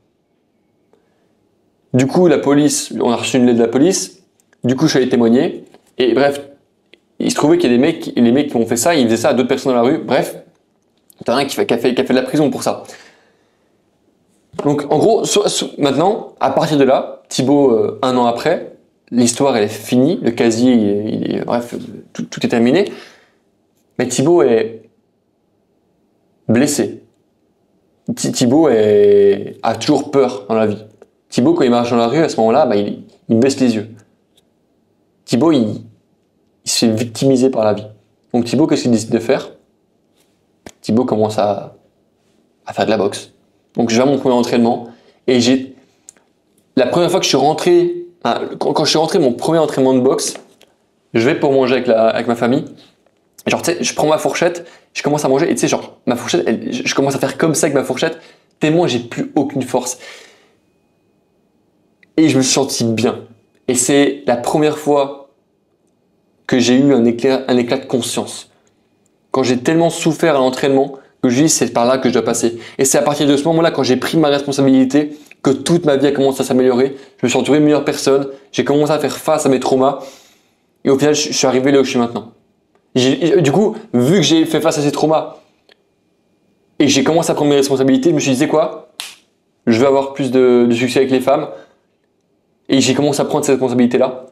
Du coup, la police, on a reçu une lettre de la police, du coup je suis allé témoigner, et bref, il se trouvait qu'il y a les mecs qui ont fait ça, ils faisaient ça à d'autres personnes dans la rue, bref, t'as un qui a fait de la prison pour ça. Donc en gros, maintenant, à partir de là, Thibaut, un an après, l'histoire elle est finie, le casier, bref, tout est terminé, mais Thibaut est blessé. Thibaut a toujours peur dans la vie. Thibaut, quand il marche dans la rue, à ce moment-là, il baisse les yeux. Thibaut, il se fait victimiser par la vie. Donc Thibaut, qu'est-ce qu'il décide de faire? Thibaut commence à faire de la boxe. Donc je vais à mon premier entraînement et la première fois que je suis rentré, quand je suis rentré mon premier entraînement de boxe, je vais pour manger avec ma famille. Genre tu sais, je prends ma fourchette, je commence à manger et tu sais genre ma fourchette, je commence à faire comme ça avec ma fourchette, tellement j'ai plus aucune force. Et je me suis senti bien. Et c'est la première fois que j'ai eu un éclat de conscience. Quand j'ai tellement souffert à l'entraînement que je dis c'est par là que je dois passer. Et c'est à partir de ce moment-là, quand j'ai pris ma responsabilité, que toute ma vie a commencé à s'améliorer. Je me suis entouré de meilleures personnes, j'ai commencé à faire face à mes traumas. Et au final, je suis arrivé là où je suis maintenant. Du coup, vu que j'ai fait face à ces traumas et j'ai commencé à prendre mes responsabilités, je me suis dit, c'est quoi? Je veux avoir plus de succès avec les femmes. Et j'ai commencé à prendre ces responsabilités-là.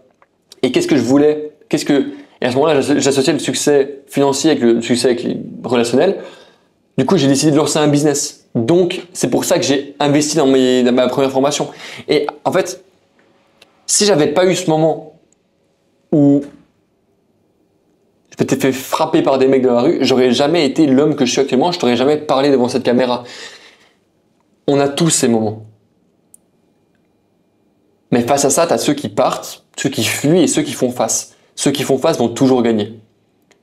Et qu'est-ce que je voulais? Et à ce moment-là, j'associais le succès financier avec le succès avec les relationnels. Du coup, j'ai décidé de lancer un business. Donc, c'est pour ça que j'ai investi dans ma première formation. Et en fait, si j'avais pas eu ce moment où je m'étais fait frapper par des mecs de la rue, j'aurais jamais été l'homme que je suis actuellement, je t'aurais jamais parlé devant cette caméra. On a tous ces moments. Mais face à ça, tu as ceux qui partent, ceux qui fuient et ceux qui font face. Ceux qui font face vont toujours gagner.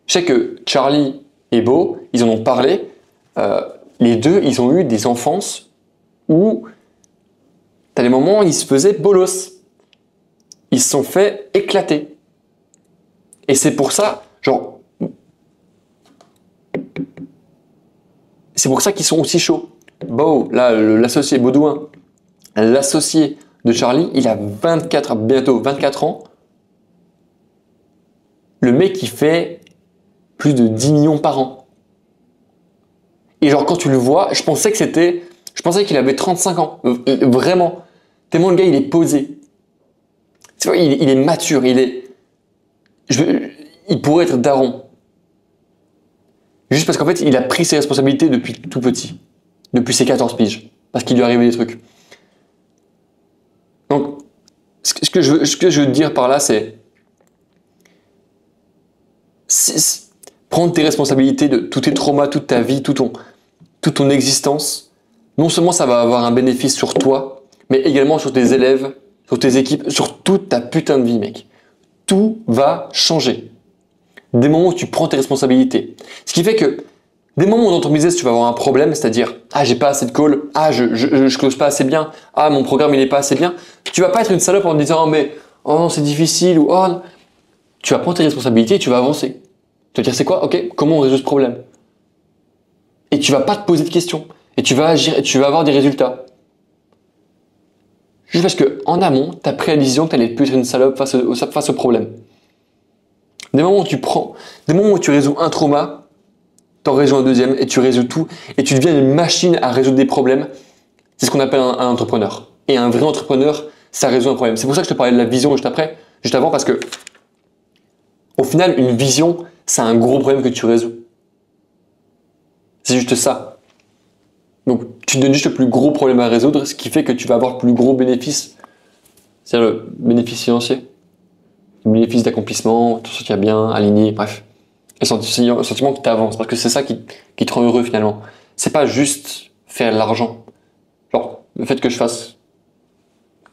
Je sais que Charlie et Beau, ils en ont parlé. Les deux, ils ont eu des enfances où tu as des moments où ils se faisaient bolos. Ils se sont fait éclater. Et c'est pour ça, c'est pour ça qu'ils sont aussi chauds. Beau, là, l'associé Baudouin, l'associé de Charlie, il a bientôt 24 ans. Le mec, il fait plus de 10 millions par an. Et genre, quand tu le vois, je pensais qu'il avait 35 ans. Vraiment. Tellement le gars, il est posé. Tu vois, il est mature, il pourrait être daron. Juste parce qu'en fait, il a pris ses responsabilités depuis tout petit. Depuis ses 14 piges. Parce qu'il lui est arrivé des trucs. Donc, ce que je veux te dire par là, c'est prendre tes responsabilités de tous tes traumas, toute ta vie, toute ton existence. Non seulement ça va avoir un bénéfice sur toi, mais également sur tes élèves, sur tes équipes, sur toute ta putain de vie, mec. Tout va changer. Des moments où tu prends tes responsabilités. Ce qui fait que des moments où dans ton business tu vas avoir un problème, c'est-à-dire j'ai pas assez de calls, je close pas assez bien, mon programme il est pas assez bien, tu vas pas être une salope en te disant mais oh non c'est difficile ou oh non. Tu vas prendre tes responsabilités et tu vas avancer. Tu vas dire c'est quoi? Ok, comment on résout ce problème? Et tu vas pas te poser de questions et tu vas agir et tu vas avoir des résultats. Juste parce que en amont, tu as pris la décision que tu allais plus être une salope face au problème. Des moments où tu résous un trauma, tu en résous un deuxième et tu résous tout et tu deviens une machine à résoudre des problèmes. C'est ce qu'on appelle un entrepreneur. Et un vrai entrepreneur, ça résout un problème. C'est pour ça que je te parlais de la vision juste avant, parce que au final, une vision, c'est un gros problème que tu résous. C'est juste ça. Donc, tu te donnes juste le plus gros problème à résoudre, ce qui fait que tu vas avoir le plus gros bénéfice. C'est-à-dire le bénéfice financier. bénéfice d'accomplissement, te sentir bien, aligné, bref. Et le sentiment que tu avances, parce que c'est ça qui te rend heureux finalement. C'est pas juste faire de l'argent. Genre, le fait que je fasse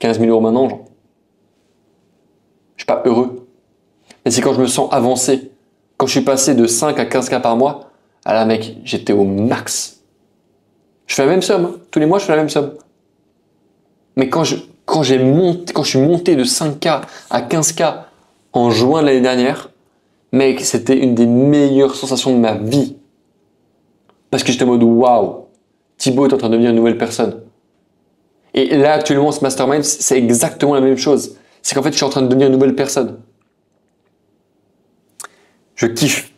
15 000 euros maintenant, genre, je suis pas heureux. Mais c'est quand je me sens avancé, quand je suis passé de 5 à 15K par mois, ah là mec, j'étais au max. Je fais la même somme, hein. Tous les mois je fais la même somme. Mais quand je suis monté de 5K à 15K en juin de l'année dernière, mec, c'était une des meilleures sensations de ma vie. Parce que j'étais en mode waouh, Thibaut est en train de devenir une nouvelle personne. Et là, actuellement, ce mastermind, c'est exactement la même chose. C'est qu'en fait, je suis en train de devenir une nouvelle personne. Je kiffe.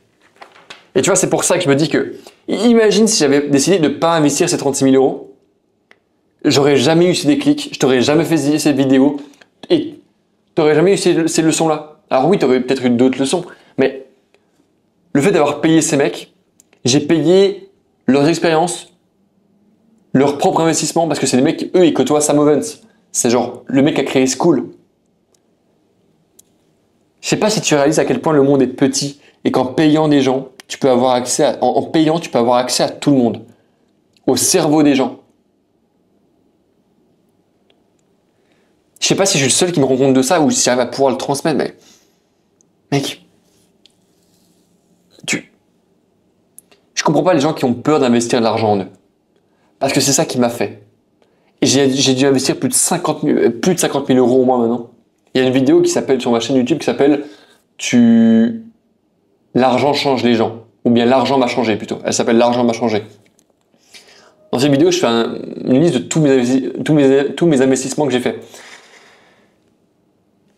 Et tu vois, c'est pour ça que je me dis que, imagine si j'avais décidé de ne pas investir ces 36 000 euros, j'aurais jamais eu ces déclics, je t'aurais jamais fait ces vidéos et tu n'aurais jamais eu ces leçons-là. Alors oui, tu aurais peut-être eu d'autres leçons, mais le fait d'avoir payé ces mecs, j'ai payé leurs expériences, leur propre investissement, parce que c'est des mecs, eux, ils côtoient Sam Ovens. C'est genre le mec qui a créé School. Je sais pas si tu réalises à quel point le monde est petit et qu'en payant des gens, tu peux avoir accès en payant, tu peux avoir accès à tout le monde, au cerveau des gens. Je sais pas si je suis le seul qui me rend compte de ça ou si j'arrive à pouvoir le transmettre, mais mec, je comprends pas les gens qui ont peur d'investir de l'argent en eux, parce que c'est ça qui m'a fait. Et j'ai dû investir plus de 50 000 euros au moins maintenant. Il y a une vidéo qui s'appelle sur ma chaîne YouTube qui s'appelle L'argent change les gens, ou bien l'argent m'a changé plutôt. Elle s'appelle L'argent m'a changé. Dans cette vidéo, je fais une liste de tous mes investissements que j'ai fait.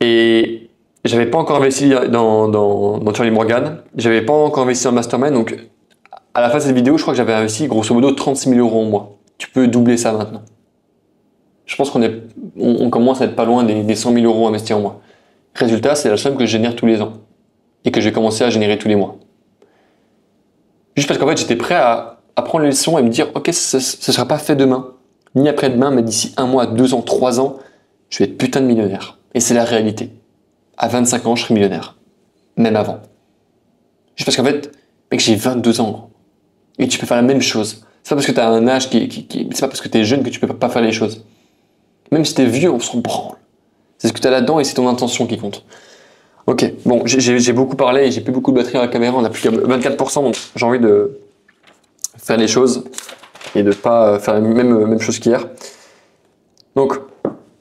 Et j'avais pas encore investi dans Charlie Morgan, j'avais pas encore investi en Mastermind, donc à la fin de cette vidéo, je crois que j'avais investi grosso modo 36 000 euros en mois. Tu peux doubler ça maintenant. Je pense qu'on commence à être pas loin des 100 000 euros investis en mois. Résultat, c'est la somme que je génère tous les ans et que j'ai commencé à générer tous les mois. Juste parce qu'en fait, j'étais prêt à prendre les leçons et me dire, ok, ce ne sera pas fait demain, ni après-demain, mais d'ici 1 mois, 2 ans, 3 ans, je vais être putain de millionnaire. Et c'est la réalité. À 25 ans, je serai millionnaire. Même avant. Juste parce qu'en fait, mec, j'ai 22 ans. Et tu peux faire la même chose. C'est pas parce que tu as un âge c'est pas parce que tu es jeune que tu peux pas faire les choses. Même si tu es vieux, on s'en branle. C'est ce que tu as là-dedans et c'est ton intention qui compte. Ok, bon, j'ai beaucoup parlé et j'ai plus beaucoup de batterie à la caméra. On a plus que 24%, donc j'ai envie de faire les choses et de pas faire la même chose qu'hier. Donc,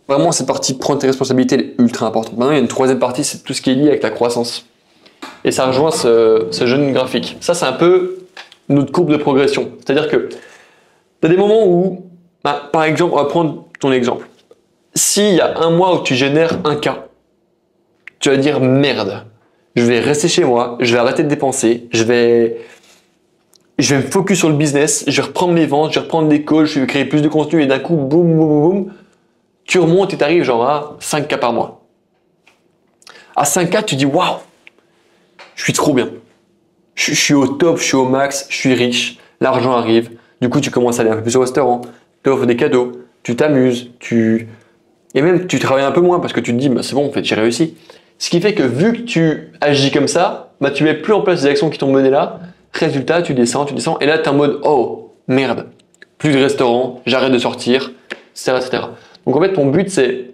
vraiment, cette partie prendre tes responsabilités elle est ultra importante. Maintenant, il y a une troisième partie, c'est tout ce qui est lié avec la croissance. Et ça rejoint ce jeune graphique. Ça, c'est un peu notre courbe de progression. C'est-à-dire que tu as des moments où, par exemple, on va prendre ton exemple. S'il y a un mois où tu génères 1K, tu vas dire merde, je vais rester chez moi, je vais arrêter de dépenser, je vais me focus sur le business, je vais reprendre mes ventes, je vais reprendre des calls, je vais créer plus de contenu et d'un coup, boum, boum, boum, boum, tu remontes et tu arrives genre à 5K par mois. À 5K, tu dis waouh, je suis trop bien. Je suis au top, je suis au max, je suis riche, l'argent arrive. Du coup, tu commences à aller un peu plus au restaurant, tu offres des cadeaux, tu t'amuses, et même tu travailles un peu moins parce que tu te dis bah, c'est bon, en fait, j'ai réussi. Ce qui fait que vu que tu agis comme ça, bah, tu mets plus en place des actions qui t'ont mené là. Résultat, tu descends, et là, tu es en mode oh merde, plus de restaurant, j'arrête de sortir, etc., etc. Donc en fait, ton but, c'est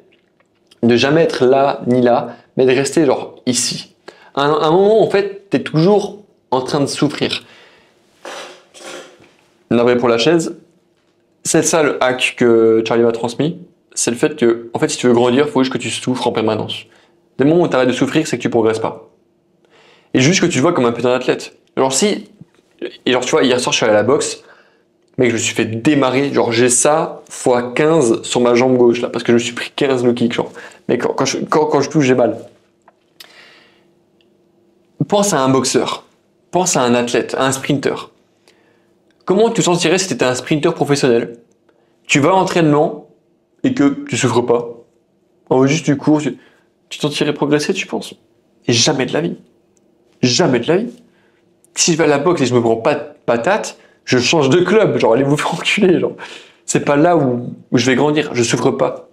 de jamais être là ni là, mais de rester genre ici. À un moment, en fait, tu es toujours en train de souffrir. Navré pour la chaise, c'est ça le hack que Charlie m'a transmis. C'est le fait que, en fait, si tu veux grandir, il faut juste que tu souffres en permanence. Dès le moment où tu arrêtes de souffrir, c'est que tu progresses pas. Et juste que tu te vois comme un putain d'athlète. Genre tu vois, hier soir, je suis allé à la boxe, mec, je me suis fait démarrer, genre j'ai ça x 15 sur ma jambe gauche, là, parce que je me suis pris 15 low kicks, genre. Mais quand je touche, j'ai mal. Pense à un boxeur, pense à un athlète, à un sprinter. Comment tu te sentirais si tu étais un sprinter professionnel? Tu vas à l'entraînement et que tu souffres pas. Juste tu cours, tu te sentirais progresser, tu penses? Et jamais de la vie. Jamais de la vie. Si je vais à la boxe et je me prends pas de patate, je change de club. Genre, allez vous faire enculer. Genre, c'est pas là où je vais grandir. Je souffre pas.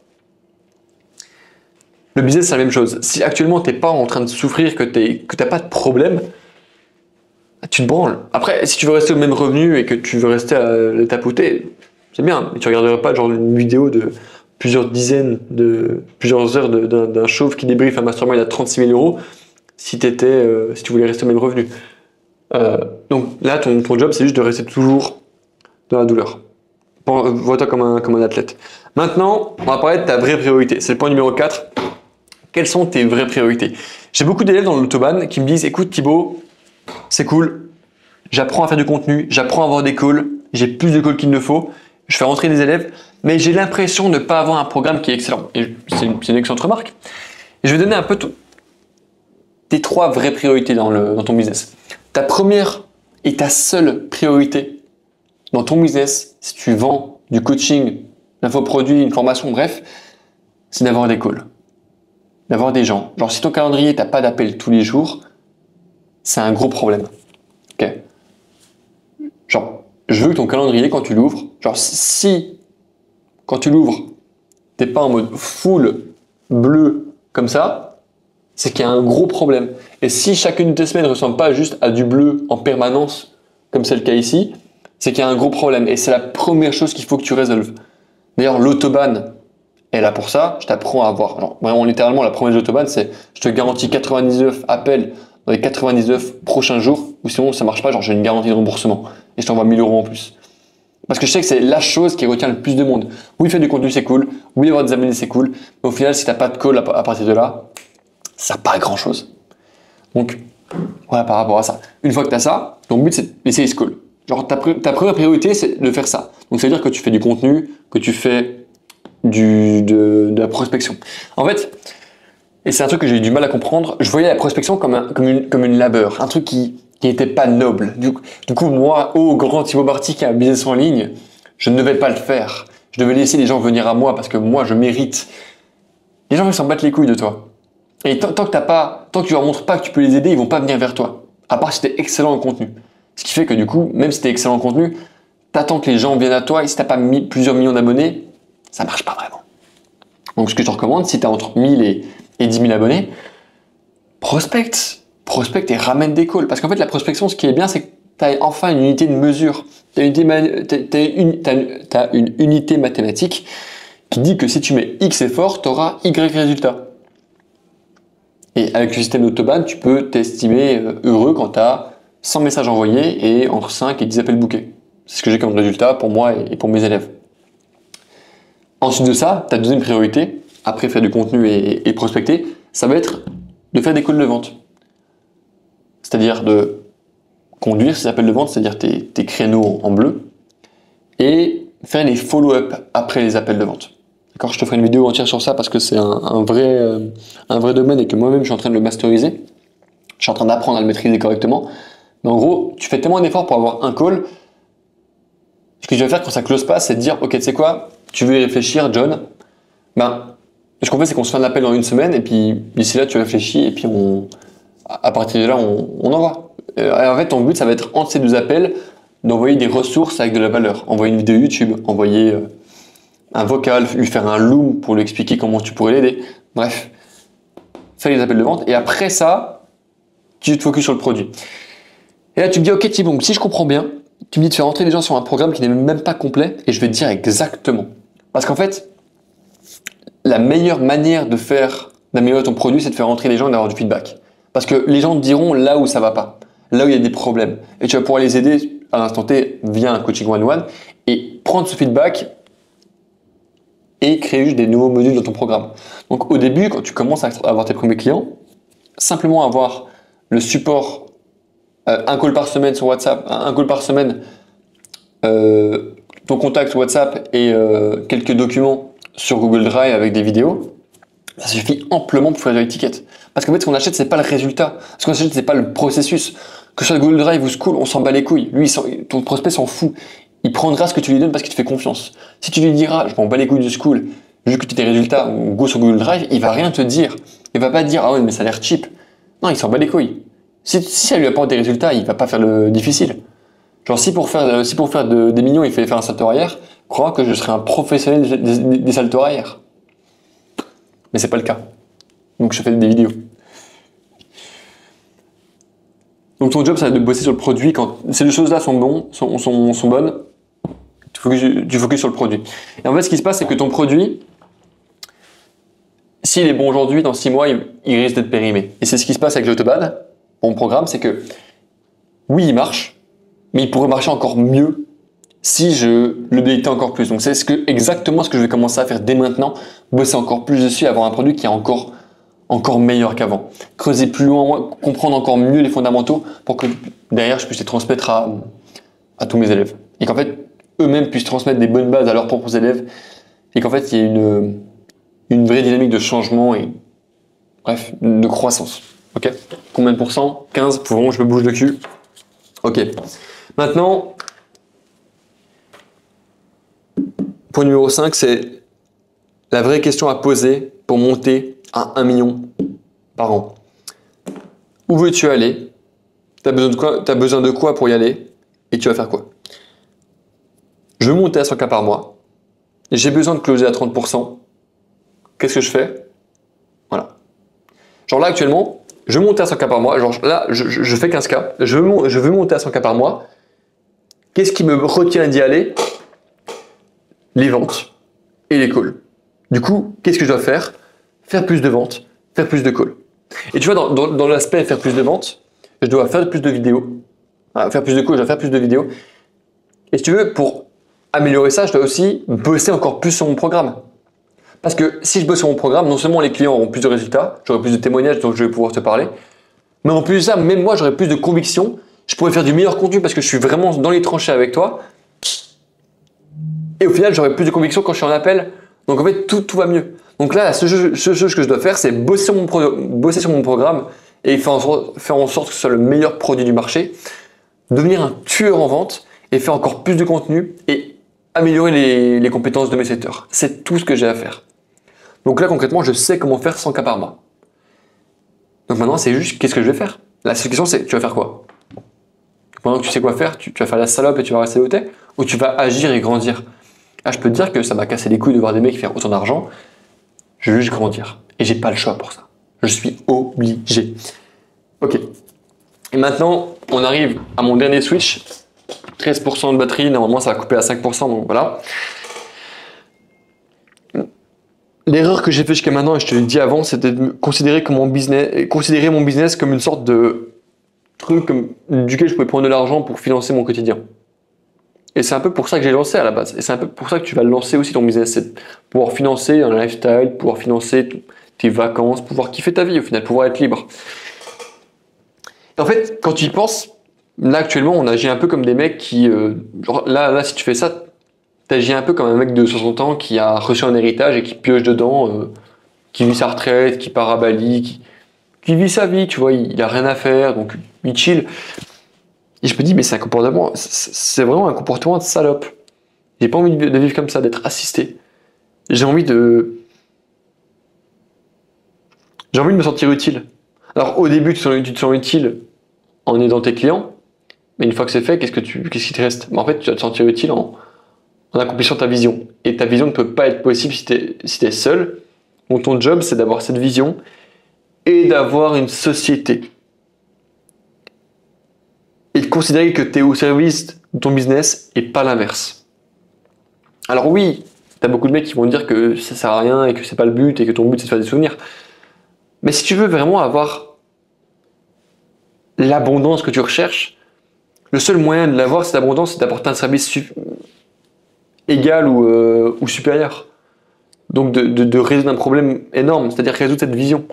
Le business, c'est la même chose. Si actuellement, tu n'es pas en train de souffrir, que tu n'as pas de problème, tu te branles. Après, si tu veux rester au même revenu et que tu veux rester à le tapoter, c'est bien. Mais tu ne regarderas pas genre une vidéo de plusieurs heures d'un chauve qui débriefe un mastermind à 36 000 euros si tu voulais rester au même revenu. Donc là, ton job, c'est juste de rester toujours dans la douleur. Vois-toi comme un athlète. Maintenant, on va parler de ta vraie priorité. C'est le point numéro 4. Quelles sont tes vraies priorités? J'ai beaucoup d'élèves dans l'autobahn qui me disent « Écoute Thibaut, c'est cool, j'apprends à faire du contenu, j'apprends à avoir des calls, j'ai plus de calls qu'il ne faut, je fais rentrer des élèves, mais j'ai l'impression de ne pas avoir un programme qui est excellent. » Et c'est une excellente remarque. Et je vais donner un peu tes 3 vraies priorités dans ton business. Ta première et ta seule priorité dans ton business, si tu vends du coaching, l'infoproduit, une formation, bref, c'est d'avoir des calls. D'avoir des gens. Genre, si ton calendrier, t'as pas d'appel tous les jours, c'est un gros problème. Ok. Genre, je veux que ton calendrier, quand tu l'ouvres, genre, si, quand tu l'ouvres, t'es pas en mode full bleu comme ça, c'est qu'il y a un gros problème. Et si chacune de tes semaines ne ressemble pas juste à du bleu en permanence, comme c'est le cas ici, c'est qu'il y a un gros problème. Et c'est la première chose qu'il faut que tu résolves. D'ailleurs, l'autobahn est là pour ça. Je t'apprends à avoir. Alors, vraiment, littéralement, la promesse de l'autobahn, c'est je te garantis 99 appels dans les 99 prochains jours, ou sinon ça marche pas, genre j'ai une garantie de remboursement. Et je t'envoie 1000 euros en plus. Parce que je sais que c'est la chose qui retient le plus de monde. Oui, faire du contenu, c'est cool. Oui, avoir des abonnés, c'est cool. Mais au final, si t'as pas de call à partir de là, ça n'a pas grand chose. Donc, voilà par rapport à ça. Une fois que tu as ça, ton but c'est d'essayer ce call. Genre ta première priorité c'est de faire ça. Donc ça veut dire que tu fais du contenu, que tu fais de la prospection. En fait, et c'est un truc que j'ai eu du mal à comprendre, je voyais la prospection comme une labeur, un truc qui n'était pas noble. Du coup, moi, grand Thibaut Barty qui a un business en ligne, je ne devais pas le faire. Je devais laisser les gens venir à moi parce que moi je mérite. Les gens ils s'en battent les couilles de toi. Et tant que tu leur montres pas que tu peux les aider, ils vont pas venir vers toi. À part si t'es excellent en contenu. Ce qui fait que du coup, même si t'es excellent en contenu, t'attends que les gens viennent à toi et si t'as pas mis plusieurs millions d'abonnés, ça marche pas vraiment. Donc ce que je te recommande, si t'as entre 1000 et 10 000 abonnés, prospecte et ramène des calls. Parce qu'en fait, la prospection, ce qui est bien, c'est que t'as enfin une unité de mesure. T'as une unité mathématique qui dit que si tu mets X efforts, t'auras Y résultat. Et avec le système d'autobahn, tu peux t'estimer heureux quand tu as 100 messages envoyés et entre 5 et 10 appels bookés. C'est ce que j'ai comme résultat pour moi et pour mes élèves. Ensuite de ça, ta deuxième priorité, après faire du contenu et prospecter, ça va être de faire des calls de vente. C'est-à-dire de conduire ces appels de vente, c'est-à-dire tes créneaux en bleu, et faire les follow-up après les appels de vente. D'accord, je te ferai une vidéo entière sur ça parce que c'est un vrai domaine et que moi-même je suis en train de le masteriser. Je suis en train d'apprendre à le maîtriser correctement. Mais en gros, tu fais tellement d'efforts pour avoir un call. Ce que je vais faire quand ça close pas, c'est de dire, ok, tu sais quoi, tu veux y réfléchir, John. Ce qu'on fait, c'est qu'on se fait un appel dans une semaine et puis d'ici là, tu réfléchis et puis à partir de là, on envoie. En fait, ton but, ça va être entre ces deux appels d'envoyer des ressources avec de la valeur. Envoyer une vidéo YouTube, envoyer un vocal, lui faire un loom pour lui expliquer comment tu pourrais l'aider. Bref, fais les appels de vente et après ça, tu te focuses sur le produit. Et là, tu me dis, ok Thibaut, si je comprends bien, tu me dis de faire rentrer les gens sur un programme qui n'est même pas complet et je vais te dire exactement. Parce qu'en fait, la meilleure manière d'améliorer ton produit, c'est de faire rentrer les gens et d'avoir du feedback. Parce que les gens te diront là où ça va pas, là où il y a des problèmes. Et tu vas pouvoir les aider à l'instant T via un coaching one-one et prendre ce feedback et créer juste des nouveaux modules dans ton programme. Donc au début, quand tu commences à avoir tes premiers clients, simplement avoir le support, un call par semaine sur WhatsApp, un call par semaine, ton contact WhatsApp et quelques documents sur Google Drive avec des vidéos, ça suffit amplement pour faire de l'étiquette. Parce qu'en fait, ce qu'on achète, c'est pas le résultat. Ce qu'on achète, c'est pas le processus. Que ce soit Google Drive ou School, on s'en bat les couilles. Lui, ton prospect s'en fout. Il prendra ce que tu lui donnes parce qu'il te fait confiance. Si tu lui diras, je m'en bats les couilles du School, vu que tu as tes résultats, ou go sur Google Drive, il va rien te dire. Il va pas dire, ah ouais, mais ça a l'air cheap. Non, il s'en bat les couilles. Si ça lui apporte des résultats, il va pas faire le difficile. Genre, si pour faire des millions, il fait faire un salto arrière, crois que je serais un professionnel des saltos arrière. Mais c'est pas le cas. Donc je fais des vidéos. Donc ton job, ça va être de bosser sur le produit. Quand ces deux choses-là sont bonnes, tu focuses sur le produit. Et en fait, ce qui se passe, c'est que ton produit, s'il est bon aujourd'hui, dans 6 mois, il risque d'être périmé. Et c'est ce qui se passe avec Jotobad, mon programme, c'est que oui, il marche, mais il pourrait marcher encore mieux si je le délectais encore plus. Donc c'est exactement ce que je vais commencer à faire dès maintenant, bosser encore plus dessus, avoir un produit qui est encore meilleur qu'avant. Creuser plus loin, comprendre encore mieux les fondamentaux pour que derrière je puisse les transmettre à tous mes élèves. Et qu'en fait, eux-mêmes puissent transmettre des bonnes bases à leurs propres élèves. Et qu'en fait, il y ait une vraie dynamique de changement et bref, de croissance. Ok? Combien de pourcents? 15, faut vraiment que je me bouge le cul. Ok. Maintenant, point numéro 5, c'est la vraie question à poser pour monter à 1 million par an. Où veux-tu aller? T'as besoin de quoi pour y aller? Et tu vas faire quoi? Je veux monter à 100K par mois. J'ai besoin de closer à 30%. Qu'est-ce que je fais? Voilà. Genre là, actuellement, je veux monter à 100K par mois. Genre là, je fais 15K. Je veux monter à 100K par mois. Qu'est-ce qui me retient d'y aller? Les ventes et les calls. Du coup, qu'est-ce que je dois faire? Faire plus de ventes, faire plus de calls. Et tu vois, dans l'aspect faire plus de ventes, je dois faire plus de vidéos. Faire plus de calls, je dois faire plus de vidéos. Et si tu veux, pour améliorer ça, je dois aussi bosser encore plus sur mon programme. Parce que si je bosse sur mon programme, non seulement les clients auront plus de résultats, j'aurai plus de témoignages dont je vais pouvoir te parler, mais en plus de ça, même moi, j'aurai plus de conviction. Je pourrais faire du meilleur contenu parce que je suis vraiment dans les tranchées avec toi. Et au final, j'aurai plus de conviction quand je suis en appel. Donc en fait, tout va mieux. Donc là, la seule chose que je dois faire, c'est bosser sur mon programme et faire en sorte que ce soit le meilleur produit du marché, devenir un tueur en vente et faire encore plus de contenu et améliorer les compétences de mes setters. C'est tout ce que j'ai à faire. Donc là, concrètement, je sais comment faire 100K par mois. Donc maintenant, c'est juste qu'est-ce que je vais faire. La seule question, c'est tu vas faire quoi? Pendant que tu sais quoi faire, tu vas faire la salope et tu vas rester où t'es? Ou tu vas agir et grandir? Ah, je peux te dire que ça m'a cassé les couilles de voir des mecs faire autant d'argent. Je veux juste grandir. Et j'ai pas le choix pour ça. Je suis obligé. Ok. Et maintenant, on arrive à mon dernier switch. 13% de batterie. Normalement, ça va couper à 5%. Donc voilà. L'erreur que j'ai fait jusqu'à maintenant, et je te l'ai dit avant, c'était de considérer mon business comme une sorte de truc duquel je pouvais prendre de l'argent pour financer mon quotidien. Et c'est un peu pour ça que j'ai lancé à la base. Et c'est un peu pour ça que tu vas lancer aussi ton business. C'est pouvoir financer un lifestyle, pouvoir financer tes vacances, pouvoir kiffer ta vie au final, pouvoir être libre. Et en fait, quand tu y penses, là actuellement, on agit un peu comme des mecs qui... genre, là, si tu fais ça, tu agis un peu comme un mec de 60 ans qui a reçu un héritage et qui pioche dedans, qui vit sa retraite, qui part à Bali, qui vit sa vie, tu vois, il a rien à faire, donc il chill. Et je me dis, mais c'est c'est vraiment un comportement de salope. J'ai pas envie de vivre comme ça, d'être assisté. J'ai envie de me sentir utile. Alors au début, tu te sens utile en aidant tes clients, mais une fois que c'est fait, qu'est-ce qui te reste? En fait, tu vas te sentir utile en accomplissant ta vision. Et ta vision ne peut pas être possible si tu es seul. Donc ton job, c'est d'avoir cette vision et d'avoir une société. Et de considérer que tu es au service de ton business et pas l'inverse. Alors oui, tu as beaucoup de mecs qui vont dire que ça sert à rien et que c'est pas le but et que ton but c'est de faire des souvenirs. Mais si tu veux vraiment avoir l'abondance que tu recherches, le seul moyen de l'avoir, cette abondance, c'est d'apporter un service égal ou supérieur. Donc de résoudre un problème énorme, c'est-à-dire résoudre cette vision.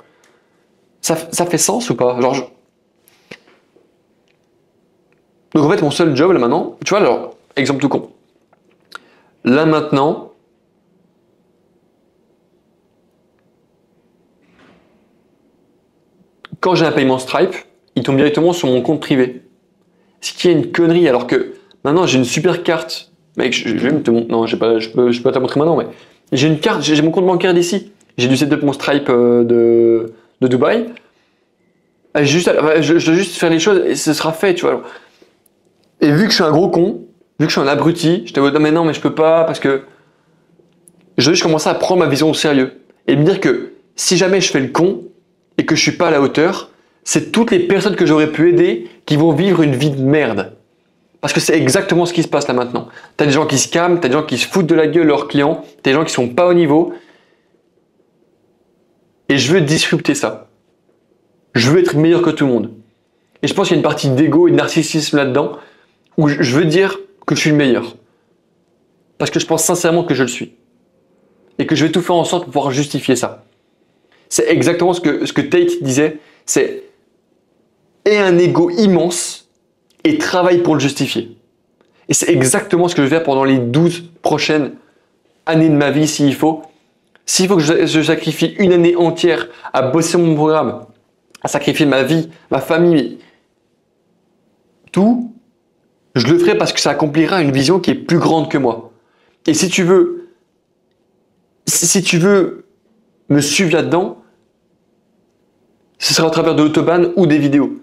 Ça fait sens ou pas? Genre, Donc en fait, mon seul job là maintenant, tu vois, alors, exemple tout con. Là maintenant, quand j'ai un paiement Stripe, il tombe directement sur mon compte privé. Ce qui est une connerie, alors que maintenant j'ai une super carte. Mec, je vais te montrer. Non, je peux te la montrer maintenant, mais j'ai une carte, j'ai mon compte bancaire d'ici. J'ai dû setup mon Stripe de Dubaï. Je dois juste faire les choses et ce sera fait, tu vois. Et vu que je suis un gros con, vu que je suis un abruti, je te dis mais non, mais je peux pas parce que je dois juste commencer à prendre ma vision au sérieux et me dire que si jamais je fais le con, et que je suis pas à la hauteur, c'est toutes les personnes que j'aurais pu aider qui vont vivre une vie de merde. Parce que c'est exactement ce qui se passe là maintenant. Tu as des gens qui se calment, tu as des gens qui se foutent de la gueule de leurs clients, tu as des gens qui sont pas au niveau. Et je veux disrupter ça. Je veux être meilleur que tout le monde. Et je pense qu'il y a une partie d'ego et de narcissisme là-dedans où je veux dire que je suis le meilleur. Parce que je pense sincèrement que je le suis. Et que je vais tout faire en sorte pour pouvoir justifier ça. C'est exactement ce que Tate disait, c'est aie un ego immense et travaille pour le justifier. Et c'est exactement ce que je vais faire pendant les 12 prochaines années de ma vie s'il faut. S'il faut que je sacrifie une année entière à bosser mon programme, à sacrifier ma vie, ma famille, tout, je le ferai parce que ça accomplira une vision qui est plus grande que moi. Et si tu veux me suivre là-dedans, ce sera à travers de l'autobahn ou des vidéos.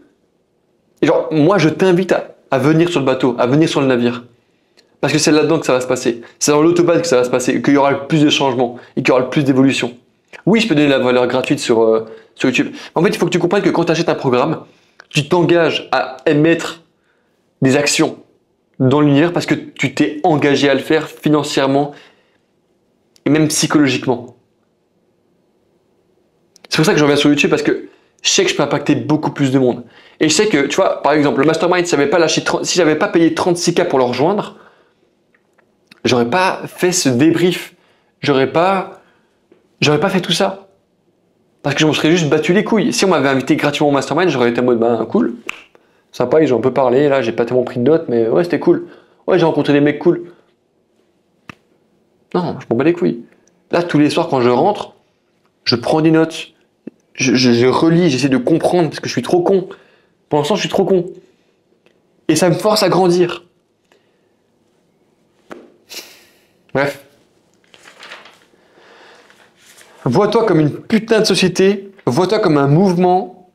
Et genre, moi, je t'invite à venir sur le bateau, à venir sur le navire. Parce que c'est là-dedans que ça va se passer. C'est dans l'autobahn que ça va se passer, qu'il y aura le plus de changements et qu'il y aura le plus d'évolution. Oui, je peux donner la valeur gratuite sur YouTube. En fait, il faut que tu comprennes que quand tu achètes un programme, tu t'engages à émettre des actions dans l'univers parce que tu t'es engagé à le faire financièrement et même psychologiquement. C'est pour ça que je reviens sur YouTube parce que je sais que je peux impacter beaucoup plus de monde. Et je sais que, tu vois, par exemple, le Mastermind, si j'avais pas payé 36K pour le rejoindre, j'aurais pas fait ce débrief. J'aurais pas fait tout ça. Parce que je me serais juste battu les couilles. Si on m'avait invité gratuitement au Mastermind, j'aurais été en mode, ben cool, sympa, ils ont un peu parlé, là, j'ai pas tellement pris de notes, mais ouais, c'était cool. Ouais, j'ai rencontré des mecs cool. Non, je m'en bats les couilles. Là, tous les soirs, quand je rentre, je prends des notes, je relis, j'essaie de comprendre parce que je suis trop con. Pour l'instant, je suis trop con. Et ça me force à grandir. Bref. Vois-toi comme une putain de société, vois-toi comme un mouvement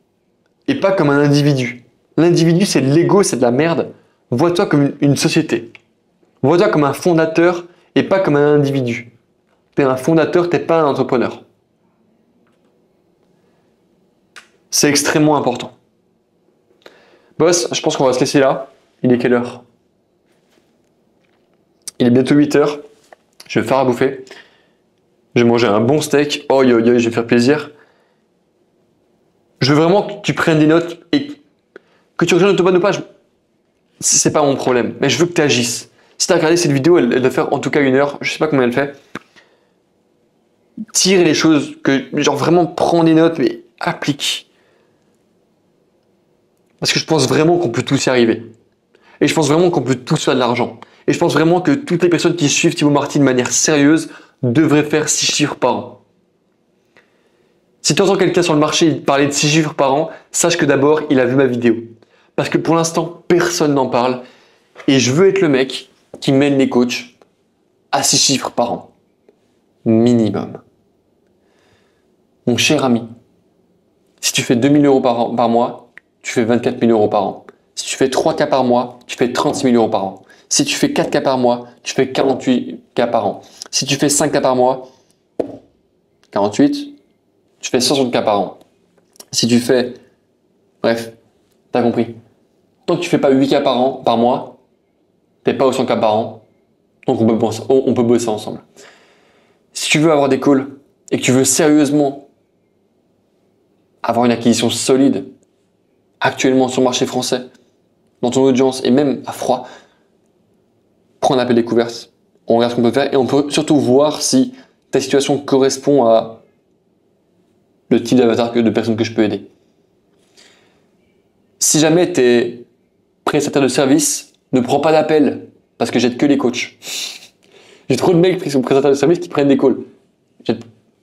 et pas comme un individu. L'individu, c'est de l'ego, c'est de la merde. Vois-toi comme une société. Vois-toi comme un fondateur et pas comme un individu. T'es un fondateur, t'es pas un entrepreneur. C'est extrêmement important. Boss, je pense qu'on va se laisser là. Il est quelle heure? Il est bientôt 8 heures. Je vais faire à bouffer. Je vais manger un bon steak. Oh, je vais faire plaisir. Je veux vraiment que tu prennes des notes et que tu rejoignes l'autobahn ou pas, c'est pas mon problème. Mais je veux que tu agisses. Si tu as regardé cette vidéo, elle doit faire en tout cas 1 heure. Je sais pas combien elle fait. Tire les choses, genre vraiment prends des notes, mais applique. Parce que je pense vraiment qu'on peut tous y arriver. Et je pense vraiment qu'on peut tous faire de l'argent. Et je pense vraiment que toutes les personnes qui suivent Thibaut Marty de manière sérieuse devraient faire 6 chiffres par an. Si tu entends quelqu'un sur le marché parler de 6 chiffres par an, sache que d'abord, il a vu ma vidéo. Parce que pour l'instant, personne n'en parle. Et je veux être le mec qui mène les coachs à 6 chiffres par an. Minimum. Mon cher ami, si tu fais 2000 euros par mois, tu fais 24 000 euros par an. Si tu fais 3K par mois, tu fais 36 000 euros par an. Si tu fais 4K par mois, tu fais 48K par an. Si tu fais 5K par mois, 48, tu fais 60K par an. Si tu fais... Bref, t'as compris. Tant que tu fais pas 8K par mois, t'es pas au 100K par an. Donc on peut bosser ensemble. Si tu veux avoir des calls et que tu veux sérieusement avoir une acquisition solide actuellement sur le marché français, dans ton audience et même à froid, prends un appel découverte. On regarde ce qu'on peut faire et on peut surtout voir si ta situation correspond à le type d'avatar de personne que je peux aider. Si jamais tu es prestataire de service, ne prends pas d'appel parce que j'aide que les coachs. J'ai trop de mecs qui sont prestataires de service qui prennent des calls.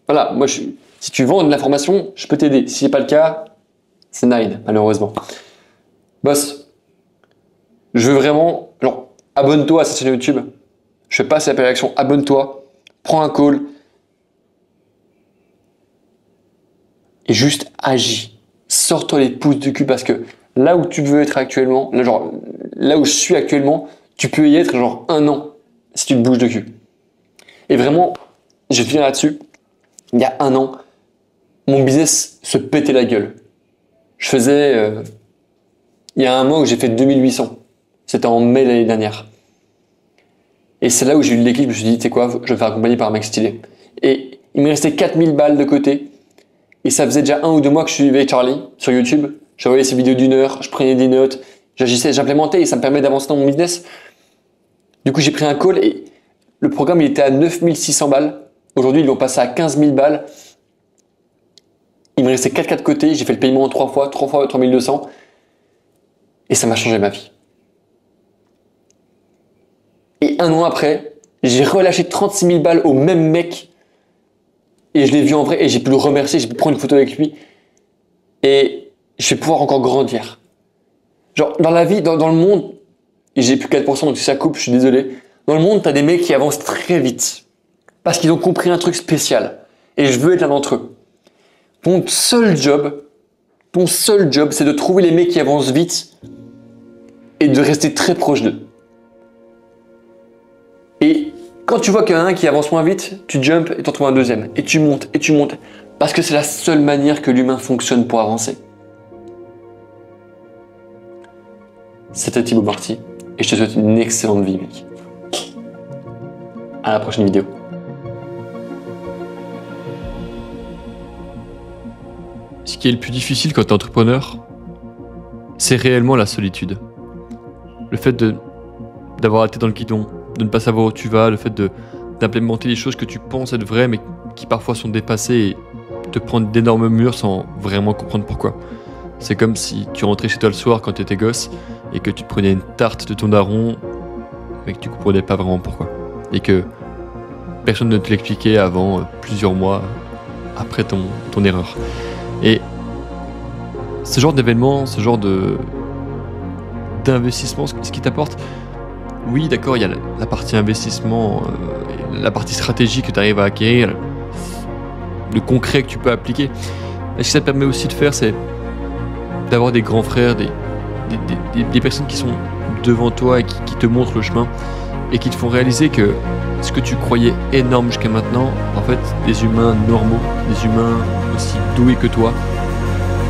Voilà, moi si tu vends de l'information, je peux t'aider. Si c'est pas le cas, c'est nine, malheureusement. Boss, je veux vraiment, genre, abonne-toi à cette chaîne YouTube. Je fais pas assez appel à l'action. Abonne-toi, prends un call et juste agis. Sors-toi les pouces du cul parce que là où tu veux être actuellement, là où je suis actuellement, tu peux y être genre 1 an si tu te bouges de cul. Et vraiment, je vais finir là-dessus. Il y a 1 an, mon business se pétait la gueule. Je faisais... il y a un mois où j'ai fait 2800. C'était en mai l'année dernière. Et c'est là où j'ai eu le déclic, je me suis dit, tu sais quoi, je vais me faire accompagner par un mec stylé. Et il me restait 4000 balles de côté. Et ça faisait déjà 1 ou 2 mois que je suivais Charlie sur YouTube. J'envoyais ses vidéos d'1 heure, je prenais des notes, j'agissais, j'implémentais et ça me permet d'avancer dans mon business. Du coup, j'ai pris un call et le programme, il était à 9600 balles. Aujourd'hui, ils l'ont passé à 15 000 balles. Il me restait 4 de côté, j'ai fait le paiement en 3 fois 3200. Et ça m'a changé ma vie. Et 1 an après, j'ai relâché 36 000 balles au même mec. Et je l'ai vu en vrai et j'ai pu le remercier, j'ai pu prendre une photo avec lui. Et je vais pouvoir encore grandir. Genre, dans la vie, dans le monde, et j'ai plus 4%, donc si ça coupe, je suis désolé. Dans le monde, t'as des mecs qui avancent très vite. Parce qu'ils ont compris un truc spécial. Et je veux être l'un d'entre eux. Ton seul job, c'est de trouver les mecs qui avancent vite et de rester très proche d'eux. Et quand tu vois qu'il y en a un qui avance moins vite, tu jumps et t'en trouves un deuxième. Et tu montes, et tu montes. Parce que c'est la seule manière que l'humain fonctionne pour avancer. C'était Thibaut Marty et je te souhaite une excellente vie, mec. À la prochaine vidéo. Ce qui est le plus difficile quand tu es entrepreneur, c'est réellement la solitude. Le fait d'avoir la tête dans le guidon, de ne pas savoir où tu vas, le fait d'implémenter des choses que tu penses être vraies mais qui parfois sont dépassées et te prendre d'énormes murs sans vraiment comprendre pourquoi. C'est comme si tu rentrais chez toi le soir quand tu étais gosse et que tu te prenais une tarte de ton daron mais que tu comprenais pas vraiment pourquoi. Et que personne ne te l'expliquait avant plusieurs mois après ton erreur. Et ce genre d'événement, ce genre d'investissement, ce qui t'apporte, oui d'accord, il y a la partie investissement, la partie stratégie que tu arrives à acquérir, le concret que tu peux appliquer. Et ce que ça te permet aussi de faire, c'est d'avoir des grands frères, des personnes qui sont devant toi et qui te montrent le chemin et qui te font réaliser que ce que tu croyais énorme jusqu'à maintenant, en fait, des humains normaux, des humains aussi doués que toi,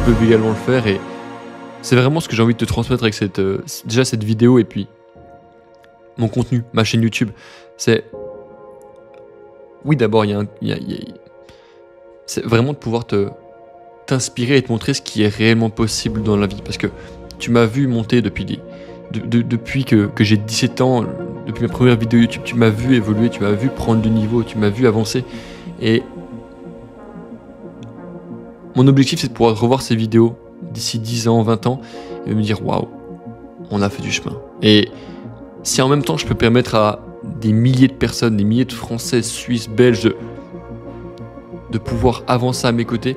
peuvent également le faire. Et c'est vraiment ce que j'ai envie de te transmettre avec déjà cette vidéo et puis mon contenu, ma chaîne YouTube. C'est... Oui, d'abord, c'est vraiment de pouvoir t'inspirer et te montrer ce qui est réellement possible dans la vie. Parce que tu m'as vu monter depuis que j'ai 17 ans, depuis ma première vidéo YouTube, tu m'as vu évoluer, tu m'as vu prendre de niveau, tu m'as vu avancer. Et mon objectif, c'est de pouvoir revoir ces vidéos d'ici 10 ans, 20 ans, et me dire, waouh, on a fait du chemin. Et si en même temps, je peux permettre à des milliers de personnes, des milliers de Français, Suisses, Belges, de pouvoir avancer à mes côtés,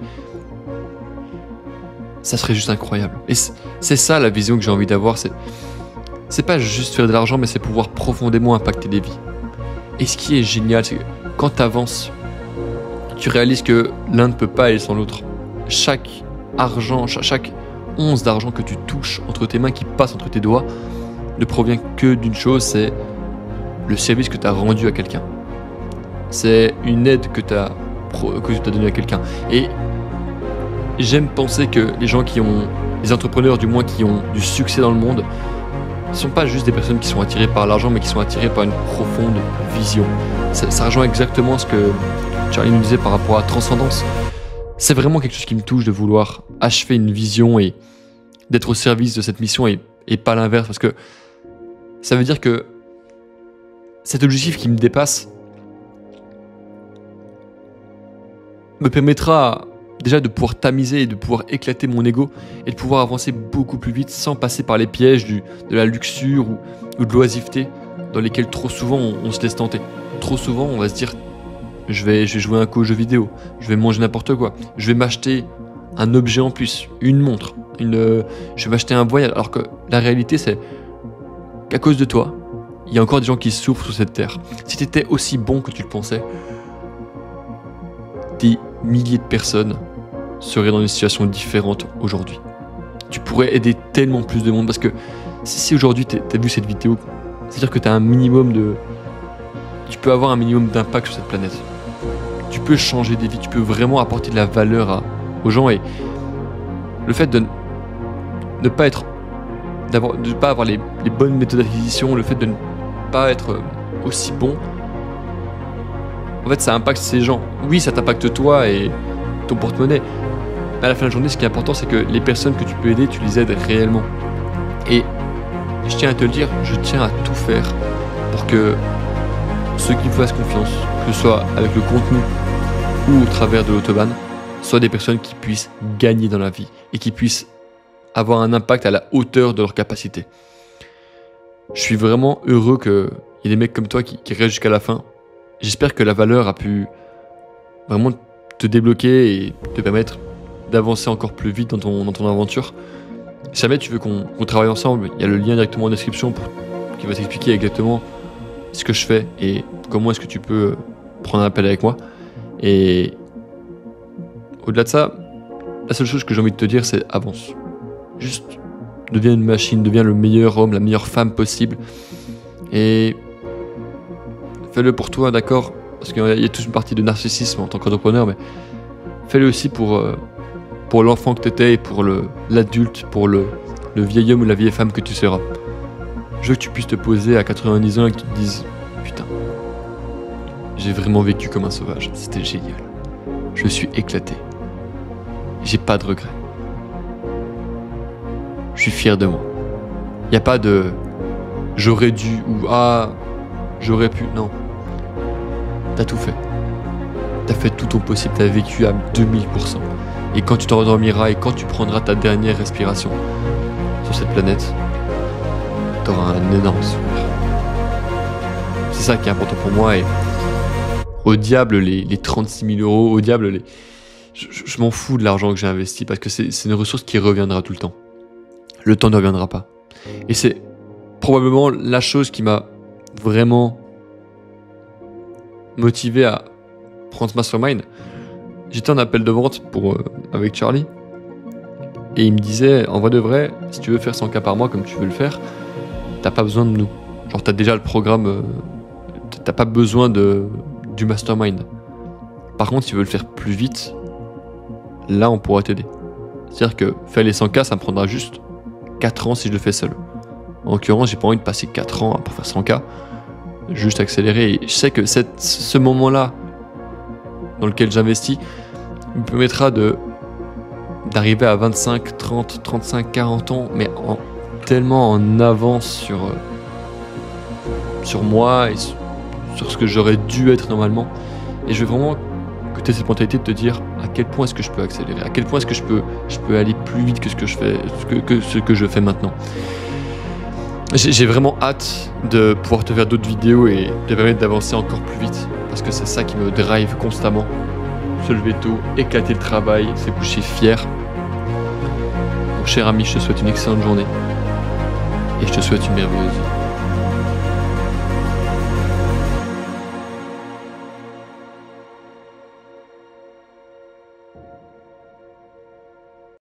ça serait juste incroyable. Et c'est ça la vision que j'ai envie d'avoir, c'est pas juste faire de l'argent, mais c'est pouvoir profondément impacter des vies. Et ce qui est génial, c'est que quand tu avances, tu réalises que l'un ne peut pas aller sans l'autre. Chaque argent, chaque once d'argent que tu touches entre tes mains, qui passe entre tes doigts, ne provient que d'une chose, c'est le service que tu as rendu à quelqu'un. C'est une aide que tu as donnée à quelqu'un. Et j'aime penser que les entrepreneurs du moins qui ont du succès dans le monde, ne sont pas juste des personnes qui sont attirées par l'argent, mais qui sont attirées par une profonde vision. Ça rejoint exactement ce que Charlie nous disait par rapport à transcendance. C'est vraiment quelque chose qui me touche de vouloir achever une vision et d'être au service de cette mission et pas l'inverse, parce que ça veut dire que cet objectif qui me dépasse me permettra déjà de pouvoir tamiser et de pouvoir éclater mon ego et de pouvoir avancer beaucoup plus vite sans passer par les pièges de la luxure ou de l'oisiveté dans lesquels trop souvent on se laisse tenter. Trop souvent on va se dire je vais jouer un coup au jeu vidéo, je vais manger n'importe quoi, je vais m'acheter un objet en plus, une montre, je vais m'acheter un voyage, alors que la réalité c'est qu'à cause de toi, il y a encore des gens qui souffrent sur cette terre. Si tu étais aussi bon que tu le pensais, des milliers de personnes seraient dans une situation différente aujourd'hui. Tu pourrais aider tellement plus de monde parce que si aujourd'hui tu as vu cette vidéo, c'est-à-dire que tu as un minimum tu peux avoir un minimum d'impact sur cette planète. tu peux changer des vies, tu peux vraiment apporter de la valeur aux gens. Et le fait de ne pas avoir les bonnes méthodes d'acquisition, le fait de ne pas être aussi bon, en fait ça impacte ces gens. Oui, ça t'impacte toi et ton porte-monnaie, mais à la fin de la journée, ce qui est important, c'est que les personnes que tu peux aider, tu les aides réellement. Et je tiens à te le dire, je tiens à tout faire pour que ceux qui me fassent confiance, que ce soit avec le contenu ou au travers de l'autobahn, soient des personnes qui puissent gagner dans la vie et qui puissent avoir un impact à la hauteur de leurs capacités. Je suis vraiment heureux qu'il y ait des mecs comme toi qui restent jusqu'à la fin. J'espère que la valeur a pu vraiment te débloquer et te permettre d'avancer encore plus vite dans ton aventure. Si jamais tu veux qu'on travaille ensemble, il y a le lien directement en description qui va t'expliquer exactement ce que je fais et comment est-ce que tu peux prendre un appel avec moi. Et au-delà de ça, la seule chose que j'ai envie de te dire, c'est avance. Juste deviens une machine, deviens le meilleur homme, la meilleure femme possible. Et fais-le pour toi, d'accord? Parce qu'il y a toute une partie de narcissisme en tant qu'entrepreneur, mais fais-le aussi pour l'enfant que tu étais et pour l'adulte, pour le vieil homme ou la vieille femme que tu seras. Je veux que tu puisses te poser à 90 ans et que tu te dises « Putain, j'ai vraiment vécu comme un sauvage, c'était génial. Je me suis éclaté. J'ai pas de regrets. Je suis fier de moi. Il n'y a pas de « j'aurais dû » ou « ah, j'aurais pu ». Non. T'as tout fait. T'as fait tout ton possible, t'as vécu à 2000%. Et quand tu t'endormiras et quand tu prendras ta dernière respiration sur cette planète, t'auras un énorme sourire. C'est ça qui est important pour moi. Et au diable les 36 000 euros, au diable je m'en fous de l'argent que j'ai investi parce que c'est une ressource qui reviendra tout le temps. Le temps ne reviendra pas. Et c'est probablement la chose qui m'a vraiment motivé à prendre ce mastermind. J'étais en appel de vente avec Charlie et il me disait, en vrai de vrai, si tu veux faire 100K par mois comme tu veux le faire, t'as pas besoin de nous. Genre t'as déjà le programme, t'as pas besoin du mastermind. Par contre, si tu veux le faire plus vite, là on pourra t'aider. C'est-à-dire que faire les 100K, ça me prendra juste 4 ans si je le fais seul. En l'occurrence, j'ai pas envie de passer 4 ans pour faire 100K, juste accélérer. Et je sais que ce moment-là dans lequel j'investis me permettra d'arriver à 25, 30, 35, 40 ans, mais tellement en avance sur moi et sur ce que j'aurais dû être normalement. Et je veux vraiment que tu aies cette mentalité de te dire à quel point est-ce que je peux accélérer, à quel point est-ce que je peux aller plus vite que ce que je fais, que ce que je fais maintenant. J'ai vraiment hâte de pouvoir te faire d'autres vidéos et de permettre d'avancer encore plus vite, parce que c'est ça qui me drive constamment. Se lever tôt, éclater le travail, se coucher fier. Donc cher ami, je te souhaite une excellente journée et je te souhaite une merveilleuse vie.